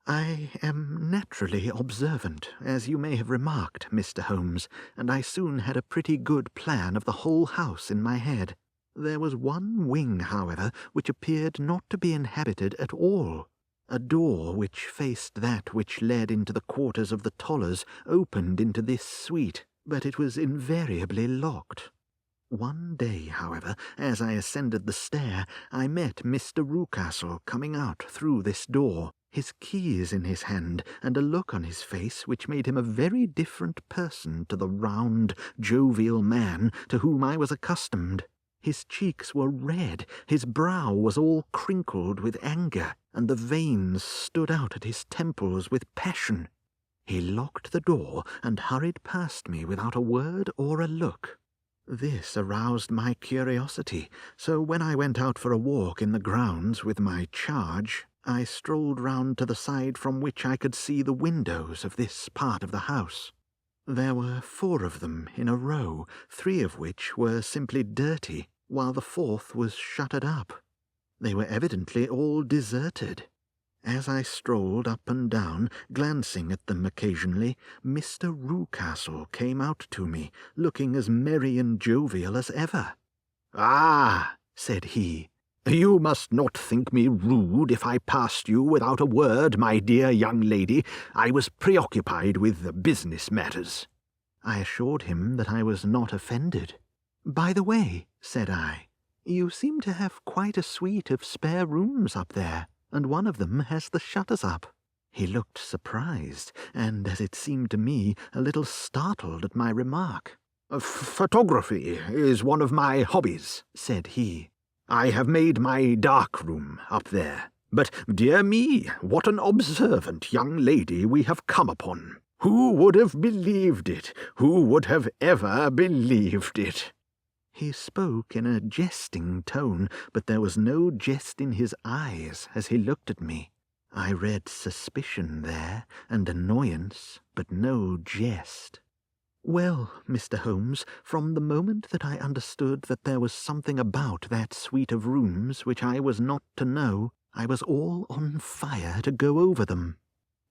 I am naturally observant, as you may have remarked, Mr. Holmes, and I soon had a pretty good plan of the whole house in my head. There was one wing, however, which appeared not to be inhabited at all. A door which faced that which led into the quarters of the Tollers opened into this suite, but it was invariably locked. One day, however, as I ascended the stair, I met Mr. Rucastle coming out through this door, his keys in his hand, and a look on his face which made him a very different person to the round, jovial man to whom I was accustomed. His cheeks were red, his brow was all crinkled with anger, and the veins stood out at his temples with passion. He locked the door and hurried past me without a word or a look. This aroused my curiosity, so when I went out for a walk in the grounds with my charge, I strolled round to the side from which I could see the windows of this part of the house. There were 4 of them in a row, 3 of which were simply dirty, while the 4th was shuttered up. They were evidently all deserted. As I strolled up and down, glancing at them occasionally, Mr. Rucastle came out to me, looking as merry and jovial as ever. "Ah," said he, "you must not think me rude if I passed you without a word, my dear young lady. I was preoccupied with business matters." I assured him that I was not offended. "By the way," said I, "you seem to have quite a suite of spare rooms up there. and one of them has the shutters up." He looked surprised, and, as it seemed to me, a little startled at my remark. "Photography is one of my hobbies," said he. "I have made my dark room up there. But, dear me, what an observant young lady we have come upon. Who would have believed it? Who would have ever believed it?" He spoke in a jesting tone, but there was no jest in his eyes as he looked at me. I read suspicion there, and annoyance, but no jest. "Well, Mr. Holmes, from the moment that I understood that there was something about that suite of rooms which I was not to know, I was all on fire to go over them.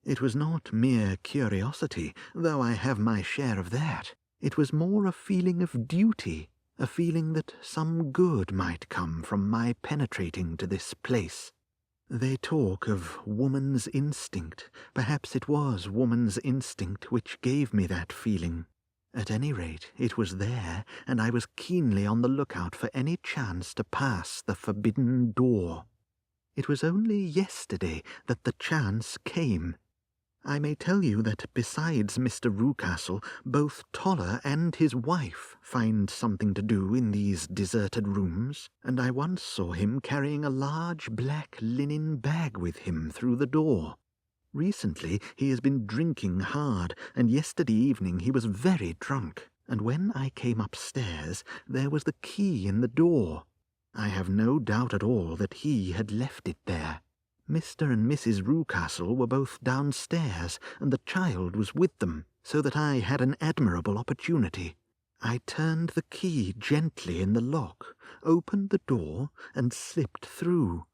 It was not mere curiosity, though I have my share of that. It was more a feeling of duty, a feeling that some good might come from my penetrating to this place. They talk of woman's instinct. Perhaps it was woman's instinct which gave me that feeling. At any rate, it was there, and I was keenly on the lookout for any chance to pass the forbidden door. It was only yesterday that the chance came. I may tell you that besides Mr. Rucastle, both Toller and his wife find something to do in these deserted rooms, and I once saw him carrying a large black linen bag with him through the door. Recently he has been drinking hard, and yesterday evening he was very drunk, and when I came upstairs there was the key in the door. I have no doubt at all that he had left it there. Mr. and Mrs. Rucastle were both downstairs, and the child was with them, so that I had an admirable opportunity. I turned the key gently in the lock, opened the door, and slipped through.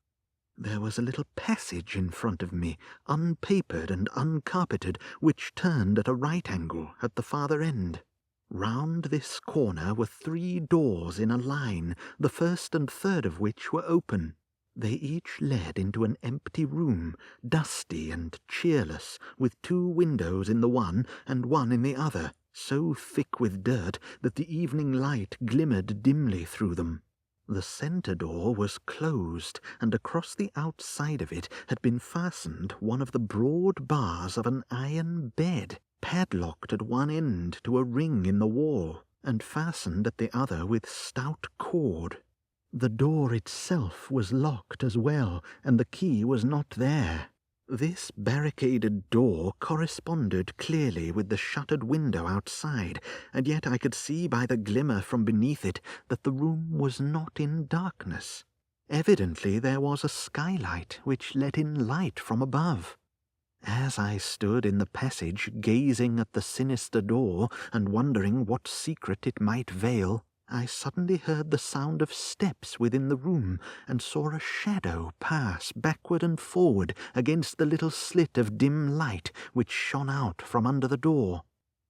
There was a little passage in front of me, unpapered and uncarpeted, which turned at a right angle at the farther end. Round this corner were 3 doors in a line, the first and third of which were open. They each led into an empty room, dusty and cheerless, with 2 windows in the one and one in the other, so thick with dirt that the evening light glimmered dimly through them. The centre door was closed, and across the outside of it had been fastened one of the broad bars of an iron bed, padlocked at one end to a ring in the wall, and fastened at the other with stout cord. The door itself was locked as well, and the key was not there. This barricaded door corresponded clearly with the shuttered window outside, and yet I could see by the glimmer from beneath it that the room was not in darkness. Evidently there was a skylight which let in light from above. As I stood in the passage gazing at the sinister door and wondering what secret it might veil, I suddenly heard the sound of steps within the room, and saw a shadow pass backward and forward against the little slit of dim light which shone out from under the door.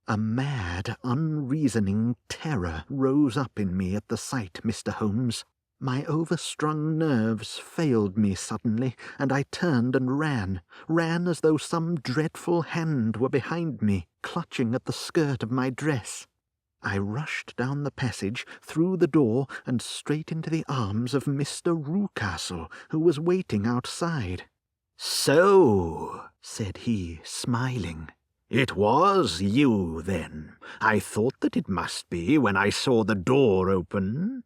A mad, unreasoning terror rose up in me at the sight, Mr. Holmes. My overstrung nerves failed me suddenly, and I turned and ran as though some dreadful hand were behind me, clutching at the skirt of my dress. I rushed down the passage, through the door, and straight into the arms of Mr. Rucastle, who was waiting outside. "So," said he, smiling, "it was you, then. I thought that it must be when I saw the door open."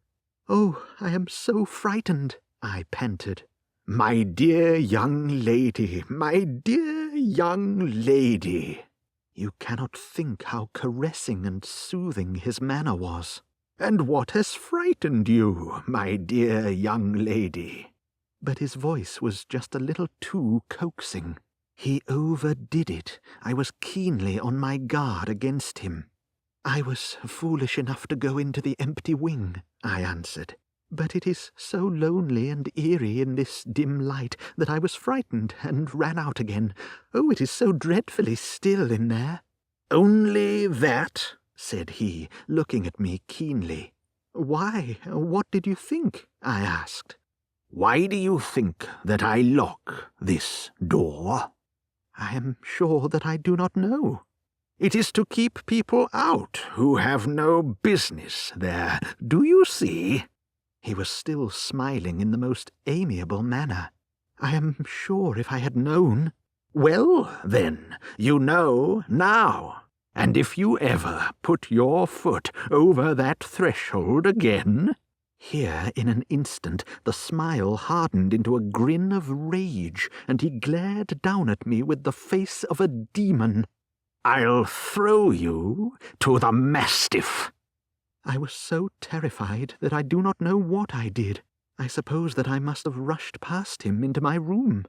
"Oh, I am so frightened," I panted. "My dear young lady, my dear young lady." You cannot think how caressing and soothing his manner was. "And what has frightened you, my dear young lady?" But his voice was just a little too coaxing. He overdid it. I was keenly on my guard against him. "I was foolish enough to go into the empty wing," I answered. "But it is so lonely and eerie in this dim light that I was frightened and ran out again. Oh, it is so dreadfully still in there." "Only that?" said he, looking at me keenly. "Why, what did you think?" I asked. "Why do you think that I lock this door?" "I am sure that I do not know." "It is to keep people out who have no business there. Do you see?" He was still smiling in the most amiable manner. I am sure if I had known—" "Well, then, you know now. And if you ever put your foot over that threshold again—" Here, in an instant, the smile hardened into a grin of rage, and he glared down at me with the face of a demon. "I'll throw you to the mastiff." I was so terrified that I do not know what I did. I suppose that I must have rushed past him into my room.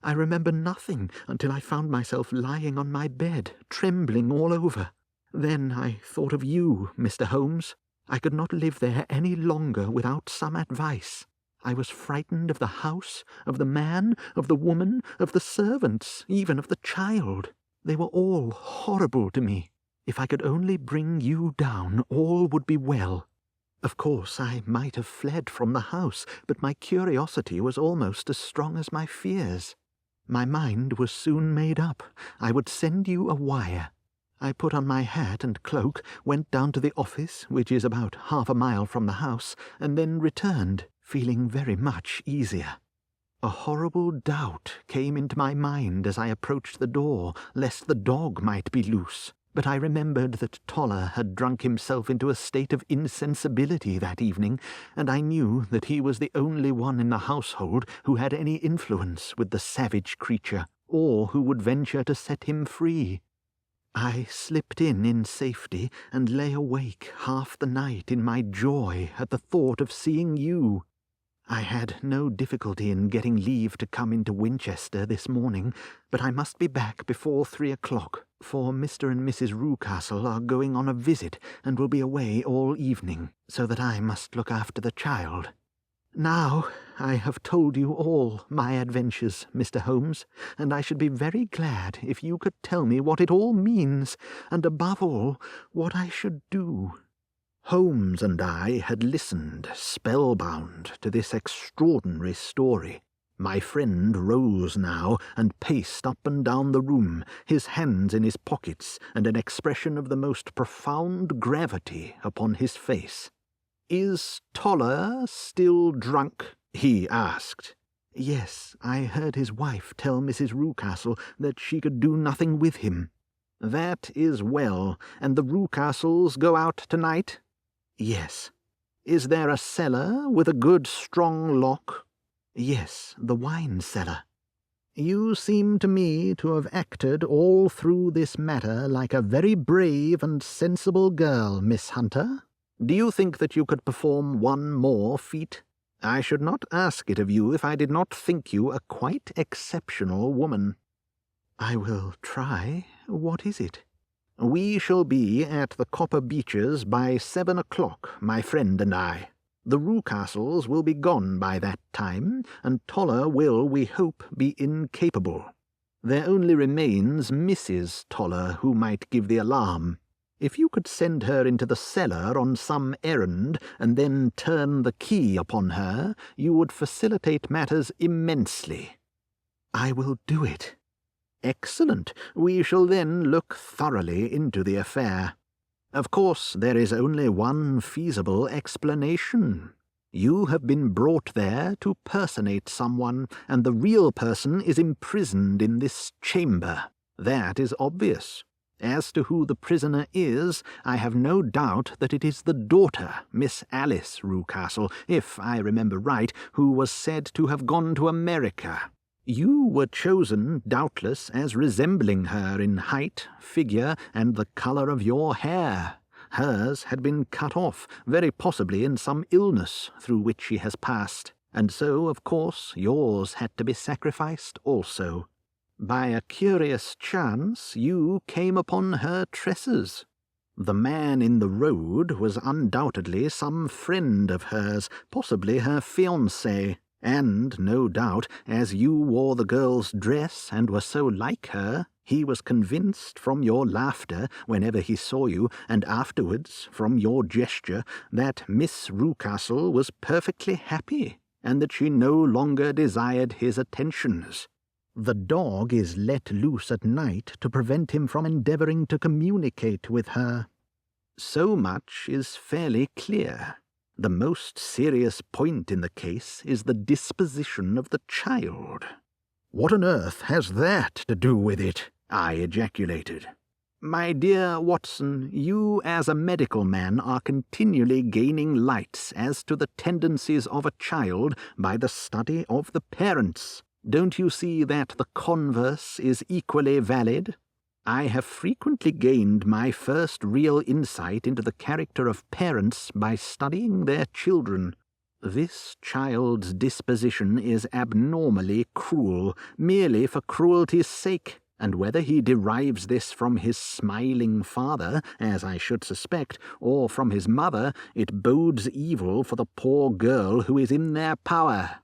I remember nothing until I found myself lying on my bed, trembling all over. Then I thought of you, Mr. Holmes. I could not live there any longer without some advice. I was frightened of the house, of the man, of the woman, of the servants, even of the child. They were all horrible to me. If I could only bring you down, all would be well. Of course, I might have fled from the house, but my curiosity was almost as strong as my fears. My mind was soon made up. I would send you a wire. I put on my hat and cloak, went down to the office, which is about 1/2 mile from the house, and then returned, feeling very much easier. A horrible doubt came into my mind as I approached the door, lest the dog might be loose. But I remembered that Toller had drunk himself into a state of insensibility that evening, and I knew that he was the only one in the household who had any influence with the savage creature, or who would venture to set him free. I slipped in safety, and lay awake half the night in my joy at the thought of seeing you. I had no difficulty in getting leave to come into Winchester this morning, but I must be back before 3 o'clock, for Mr. and Mrs. Rucastle are going on a visit and will be away all evening, so that I must look after the child. Now I have told you all my adventures, Mr. Holmes, and I should be very glad if you could tell me what it all means, and above all, what I should do. Holmes and I had listened, spellbound, to this extraordinary story. My friend rose now and paced up and down the room, his hands in his pockets, and an expression of the most profound gravity upon his face. "Is Toller still drunk?" he asked. Yes, I heard his wife tell Mrs. Rucastle that she could do nothing with him. "That is well. And the Rucastles go out tonight?" Yes. "Is there a cellar with a good strong lock?" Yes, the wine cellar. "You seem to me to have acted all through this matter like a very brave and sensible girl, Miss Hunter. Do you think that you could perform one more feat? I should not ask it of you if I did not think you a quite exceptional woman." "I will try. What is it?" "We shall be at the Copper Beeches by 7 o'clock, my friend and I. The Rucastles will be gone by that time, and Toller will, we hope, be incapable. There only remains Mrs. Toller, who might give the alarm. If you could send her into the cellar on some errand, and then turn the key upon her, you would facilitate matters immensely." "I will do it." "Excellent. We shall then look thoroughly into the affair. Of course, there is only one feasible explanation. You have been brought there to personate someone, and the real person is imprisoned in this chamber. That is obvious. As to who the prisoner is, I have no doubt that it is the daughter, Miss Alice Rucastle, if I remember right, who was said to have gone to America. You were chosen, doubtless, as resembling her in height, figure, and the colour of your hair. Hers had been cut off, very possibly in some illness through which she has passed, and so, of course, yours had to be sacrificed also. By a curious chance, you came upon her tresses. The man in the road was undoubtedly some friend of hers, possibly her fiancé, and, no doubt, as you wore the girl's dress and were so like her, he was convinced from your laughter whenever he saw you, and afterwards from your gesture, that Miss Rucastle was perfectly happy, and that she no longer desired his attentions. The dog is let loose at night to prevent him from endeavouring to communicate with her. So much is fairly clear. The most serious point in the case is the disposition of the child." "What on earth has that to do with it?" I ejaculated. "My dear Watson, you as a medical man are continually gaining lights as to the tendencies of a child by the study of the parents. Don't you see that the converse is equally valid? I have frequently gained my first real insight into the character of parents by studying their children. This child's disposition is abnormally cruel, merely for cruelty's sake, and whether he derives this from his smiling father, as I should suspect, or from his mother, it bodes evil for the poor girl who is in their power."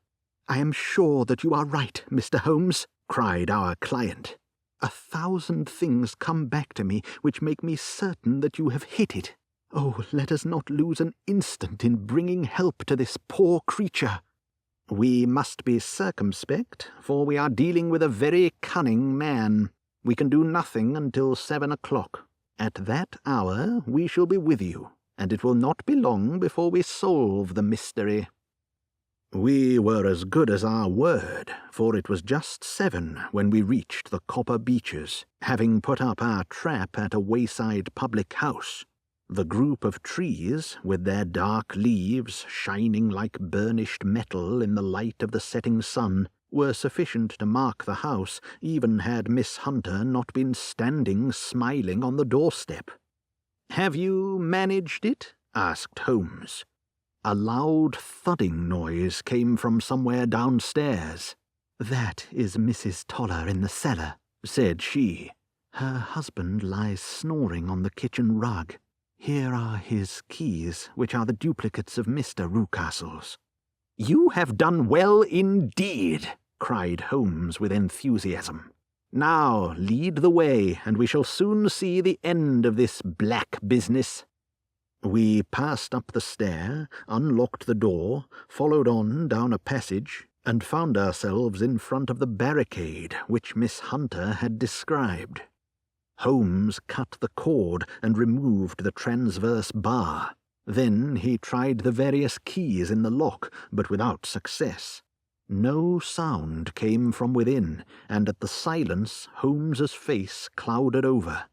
"I am sure that you are right, Mr. Holmes," cried our client. "1,000 things come back to me which make me certain that you have hit it. Oh, let us not lose an instant in bringing help to this poor creature." "We must be circumspect, for we are dealing with a very cunning man. We can do nothing until 7 o'clock. At that hour we shall be with you, and it will not be long before we solve the mystery." We were as good as our word, for it was just 7 when we reached the Copper Beeches, having put up our trap at a wayside public house. The group of trees, with their dark leaves shining like burnished metal in the light of the setting sun, were sufficient to mark the house, even had Miss Hunter not been standing smiling on the doorstep. "Have you managed it?" asked Holmes. A loud thudding noise came from somewhere downstairs. "That is Mrs. Toller in the cellar," said she. "Her husband lies snoring on the kitchen rug. Here are his keys, which are the duplicates of Mr. Rucastle's." "You have done well indeed," cried Holmes with enthusiasm. "Now lead the way, and we shall soon see the end of this black business." We passed up the stair, unlocked the door, followed on down a passage, and found ourselves in front of the barricade which Miss Hunter had described. Holmes cut the cord and removed the transverse bar. Then he tried the various keys in the lock, but without success. No sound came from within, and at the silence Holmes's face clouded over.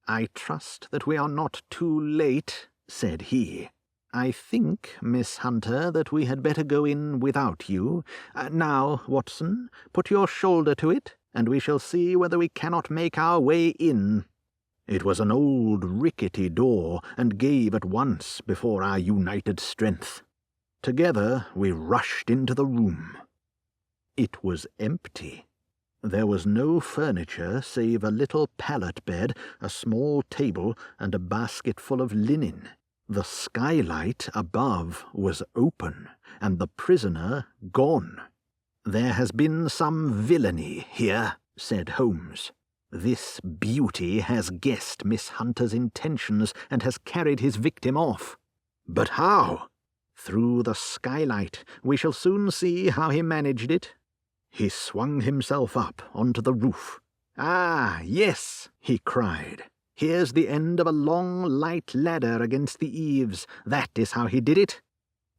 "I trust that we are not too late," said he. "I think, Miss Hunter, that we had better go in without you. Now, Watson, put your shoulder to it, and we shall see whether we cannot make our way in." It was an old rickety door, and gave at once before our united strength. Together we rushed into the room. It was empty. There was no furniture save a little pallet bed, a small table, and a basket full of linen. The skylight above was open, and the prisoner gone. "There has been some villainy here," said Holmes. "This beauty has guessed Miss Hunter's intentions and has carried his victim off." "But how?" "Through the skylight. We shall soon see how he managed it." He swung himself up onto the roof. "Ah, yes," he cried. "Here's the end of a long, light ladder against the eaves. That is how he did it."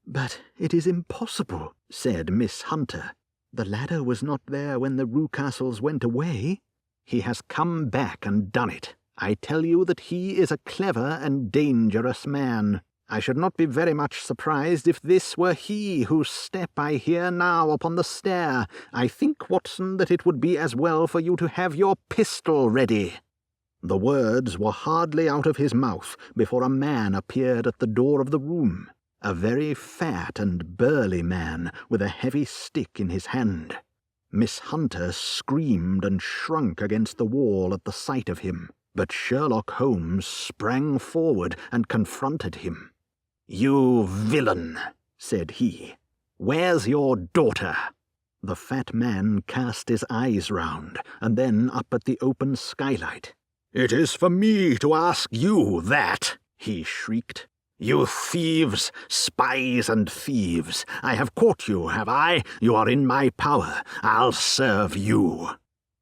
"But it is impossible," said Miss Hunter. "The ladder was not there when the Rucastles went away." "He has come back and done it. I tell you that he is a clever and dangerous man. I should not be very much surprised if this were he whose step I hear now upon the stair. I think, Watson, that it would be as well for you to have your pistol ready." The words were hardly out of his mouth before a man appeared at the door of the room, a very fat and burly man with a heavy stick in his hand. Miss Hunter screamed and shrunk against the wall at the sight of him, but Sherlock Holmes sprang forward and confronted him. "You villain," said he. "Where's your daughter?" The fat man cast his eyes round, and then up at the open skylight. "It is for me to ask you that," he shrieked. "You thieves, spies and thieves! I have caught you, have I? You are in my power. I'll serve you."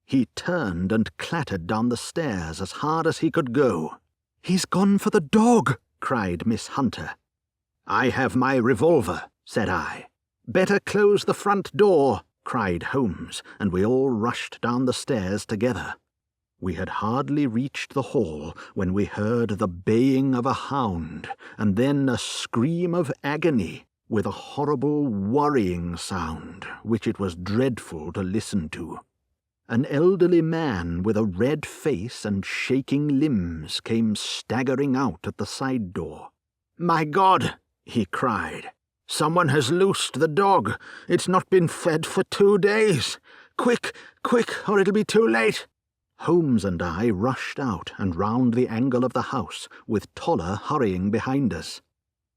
He turned and clattered down the stairs as hard as he could go. "He's gone for the dog," cried Miss Hunter. "I have my revolver," said I. "Better close the front door," cried Holmes, and we all rushed down the stairs together. We had hardly reached the hall when we heard the baying of a hound, and then a scream of agony, with a horrible worrying sound, which it was dreadful to listen to. An elderly man with a red face and shaking limbs came staggering out at the side door. "My God!" he cried. "Someone has loosed the dog. It's not been fed for 2 days. Quick, quick, or it'll be too late." Holmes and I rushed out and round the angle of the house, with Toller hurrying behind us.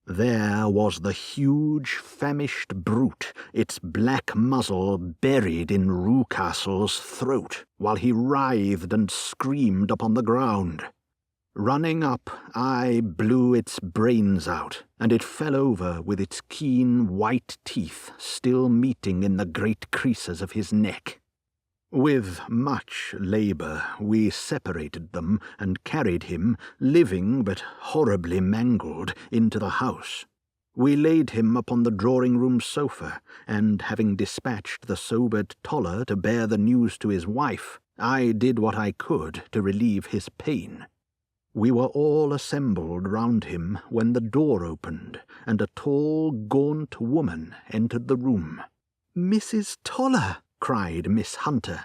There was the huge, famished brute, its black muzzle buried in Rucastle's throat, while he writhed and screamed upon the ground. Running up, I blew its brains out, and it fell over with its keen white teeth still meeting in the great creases of his neck. With much labour we separated them and carried him, living but horribly mangled, into the house. We laid him upon the drawing-room sofa, and having dispatched the sobered Toller to bear the news to his wife, I did what I could to relieve his pain. We were all assembled round him when the door opened, and a tall, gaunt woman entered the room. "Mrs. Toller!" cried Miss Hunter.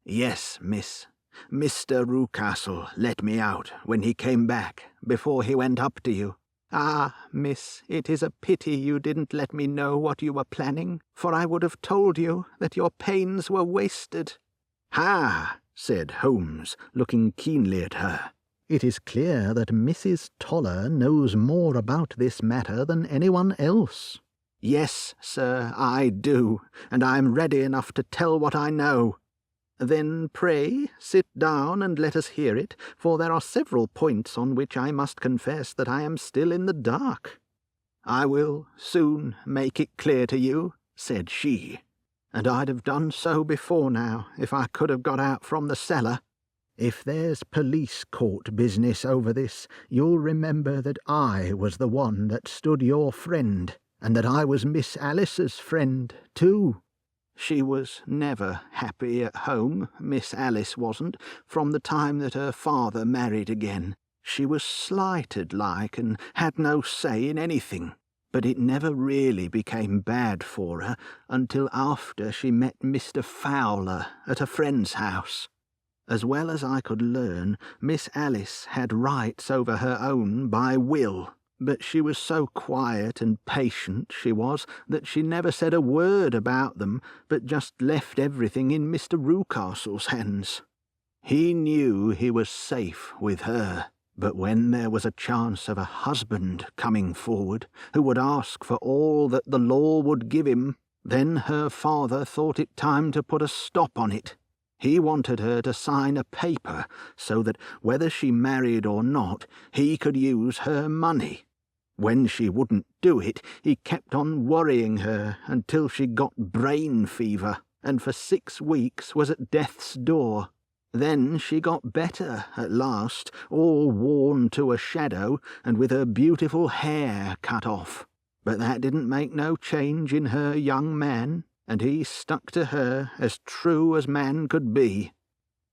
"Yes, miss. Mr. Rucastle let me out when he came back, before he went up to you. Ah, miss, it is a pity you didn't let me know what you were planning, for I would have told you that your pains were wasted." "Ha!" said Holmes, looking keenly at her. It is clear that Mrs. Toller knows more about this matter than anyone else. "Yes, sir, I do, and I am ready enough to tell what I know." "Then pray sit down and let us hear it, for there are several points on which I must confess that I am still in the dark." "I will soon make it clear to you," said she, "and I'd have done so before now, if I could have got out from the cellar." If there's police court business over this, you'll remember that I was the one that stood your friend, and that I was Miss Alice's friend, too. She was never happy at home, Miss Alice wasn't, from the time that her father married again. She was slighted like, and had no say in anything. But it never really became bad for her until after she met Mr. Fowler at a friend's house. As well as I could learn, Miss Alice had rights over her own by will, but she was so quiet and patient, she was, that she never said a word about them, but just left everything in Mr. Rucastle's hands. He knew he was safe with her, but when there was a chance of a husband coming forward, who would ask for all that the law would give him, then her father thought it time to put a stop on it. He wanted her to sign a paper so that, whether she married or not, he could use her money. When she wouldn't do it, he kept on worrying her until she got brain fever, and for 6 weeks was at death's door. Then she got better at last, all worn to a shadow, and with her beautiful hair cut off. But that didn't make no change in her young man, and he stuck to her as true as man could be."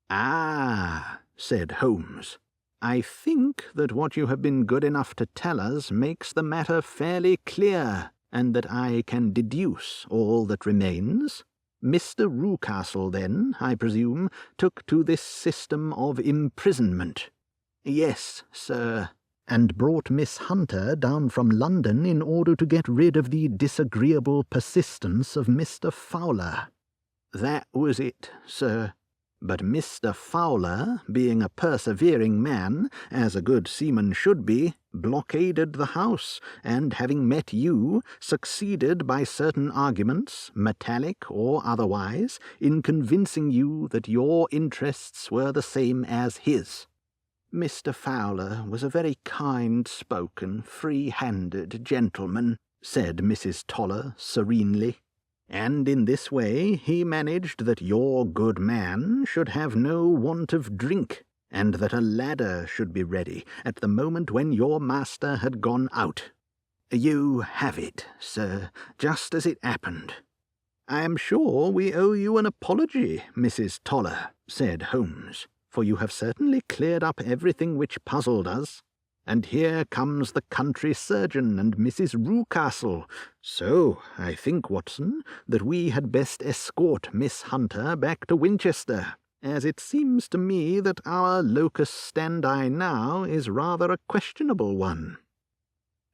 "Ah," said Holmes, "I think that what you have been good enough to tell us makes the matter fairly clear, and that I can deduce all that remains. Mr. Rucastle, then, I presume, took to this system of imprisonment." "Yes, sir." "And brought Miss Hunter down from London in order to get rid of the disagreeable persistence of Mr. Fowler." "That was it, sir. But Mr. Fowler, being a persevering man, as a good seaman should be, blockaded the house, and having met you, succeeded by certain arguments, metallic or otherwise, in convincing you that your interests were the same as his. Mr. Fowler was a very kind-spoken, free-handed gentleman," said Mrs. Toller serenely, "and in this way he managed that your good man should have no want of drink, and that a ladder should be ready at the moment when your master had gone out. You have it, sir, just as it happened. I am sure we owe you an apology, Mrs. Toller, said Holmes, for you have certainly cleared up everything which puzzled us. And here comes the country surgeon and Mrs. Rucastle. So I think, Watson, that we had best escort Miss Hunter back to Winchester, as it seems to me that our locus standi now is rather a questionable one.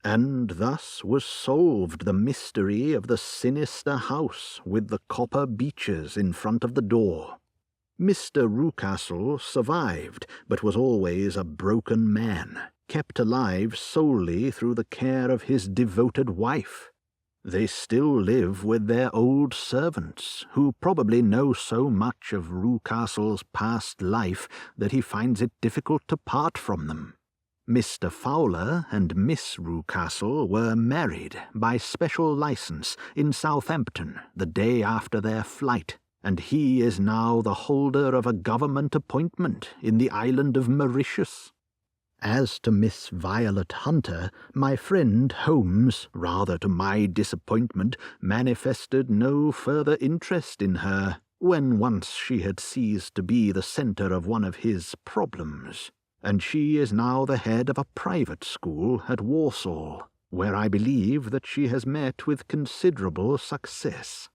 And thus was solved the mystery of the sinister house with the copper beeches in front of the door. Mr. Rucastle survived, but was always a broken man, kept alive solely through the care of his devoted wife. They still live with their old servants, who probably know so much of Rucastle's past life that he finds it difficult to part from them. Mr. Fowler and Miss Rucastle were married by special license in Southampton the day after their flight, and he is now the holder of a government appointment in the island of Mauritius. As to Miss Violet Hunter, my friend Holmes, rather to my disappointment, manifested no further interest in her when once she had ceased to be the centre of one of his problems, and she is now the head of a private school at Warsaw, where I believe that she has met with considerable success.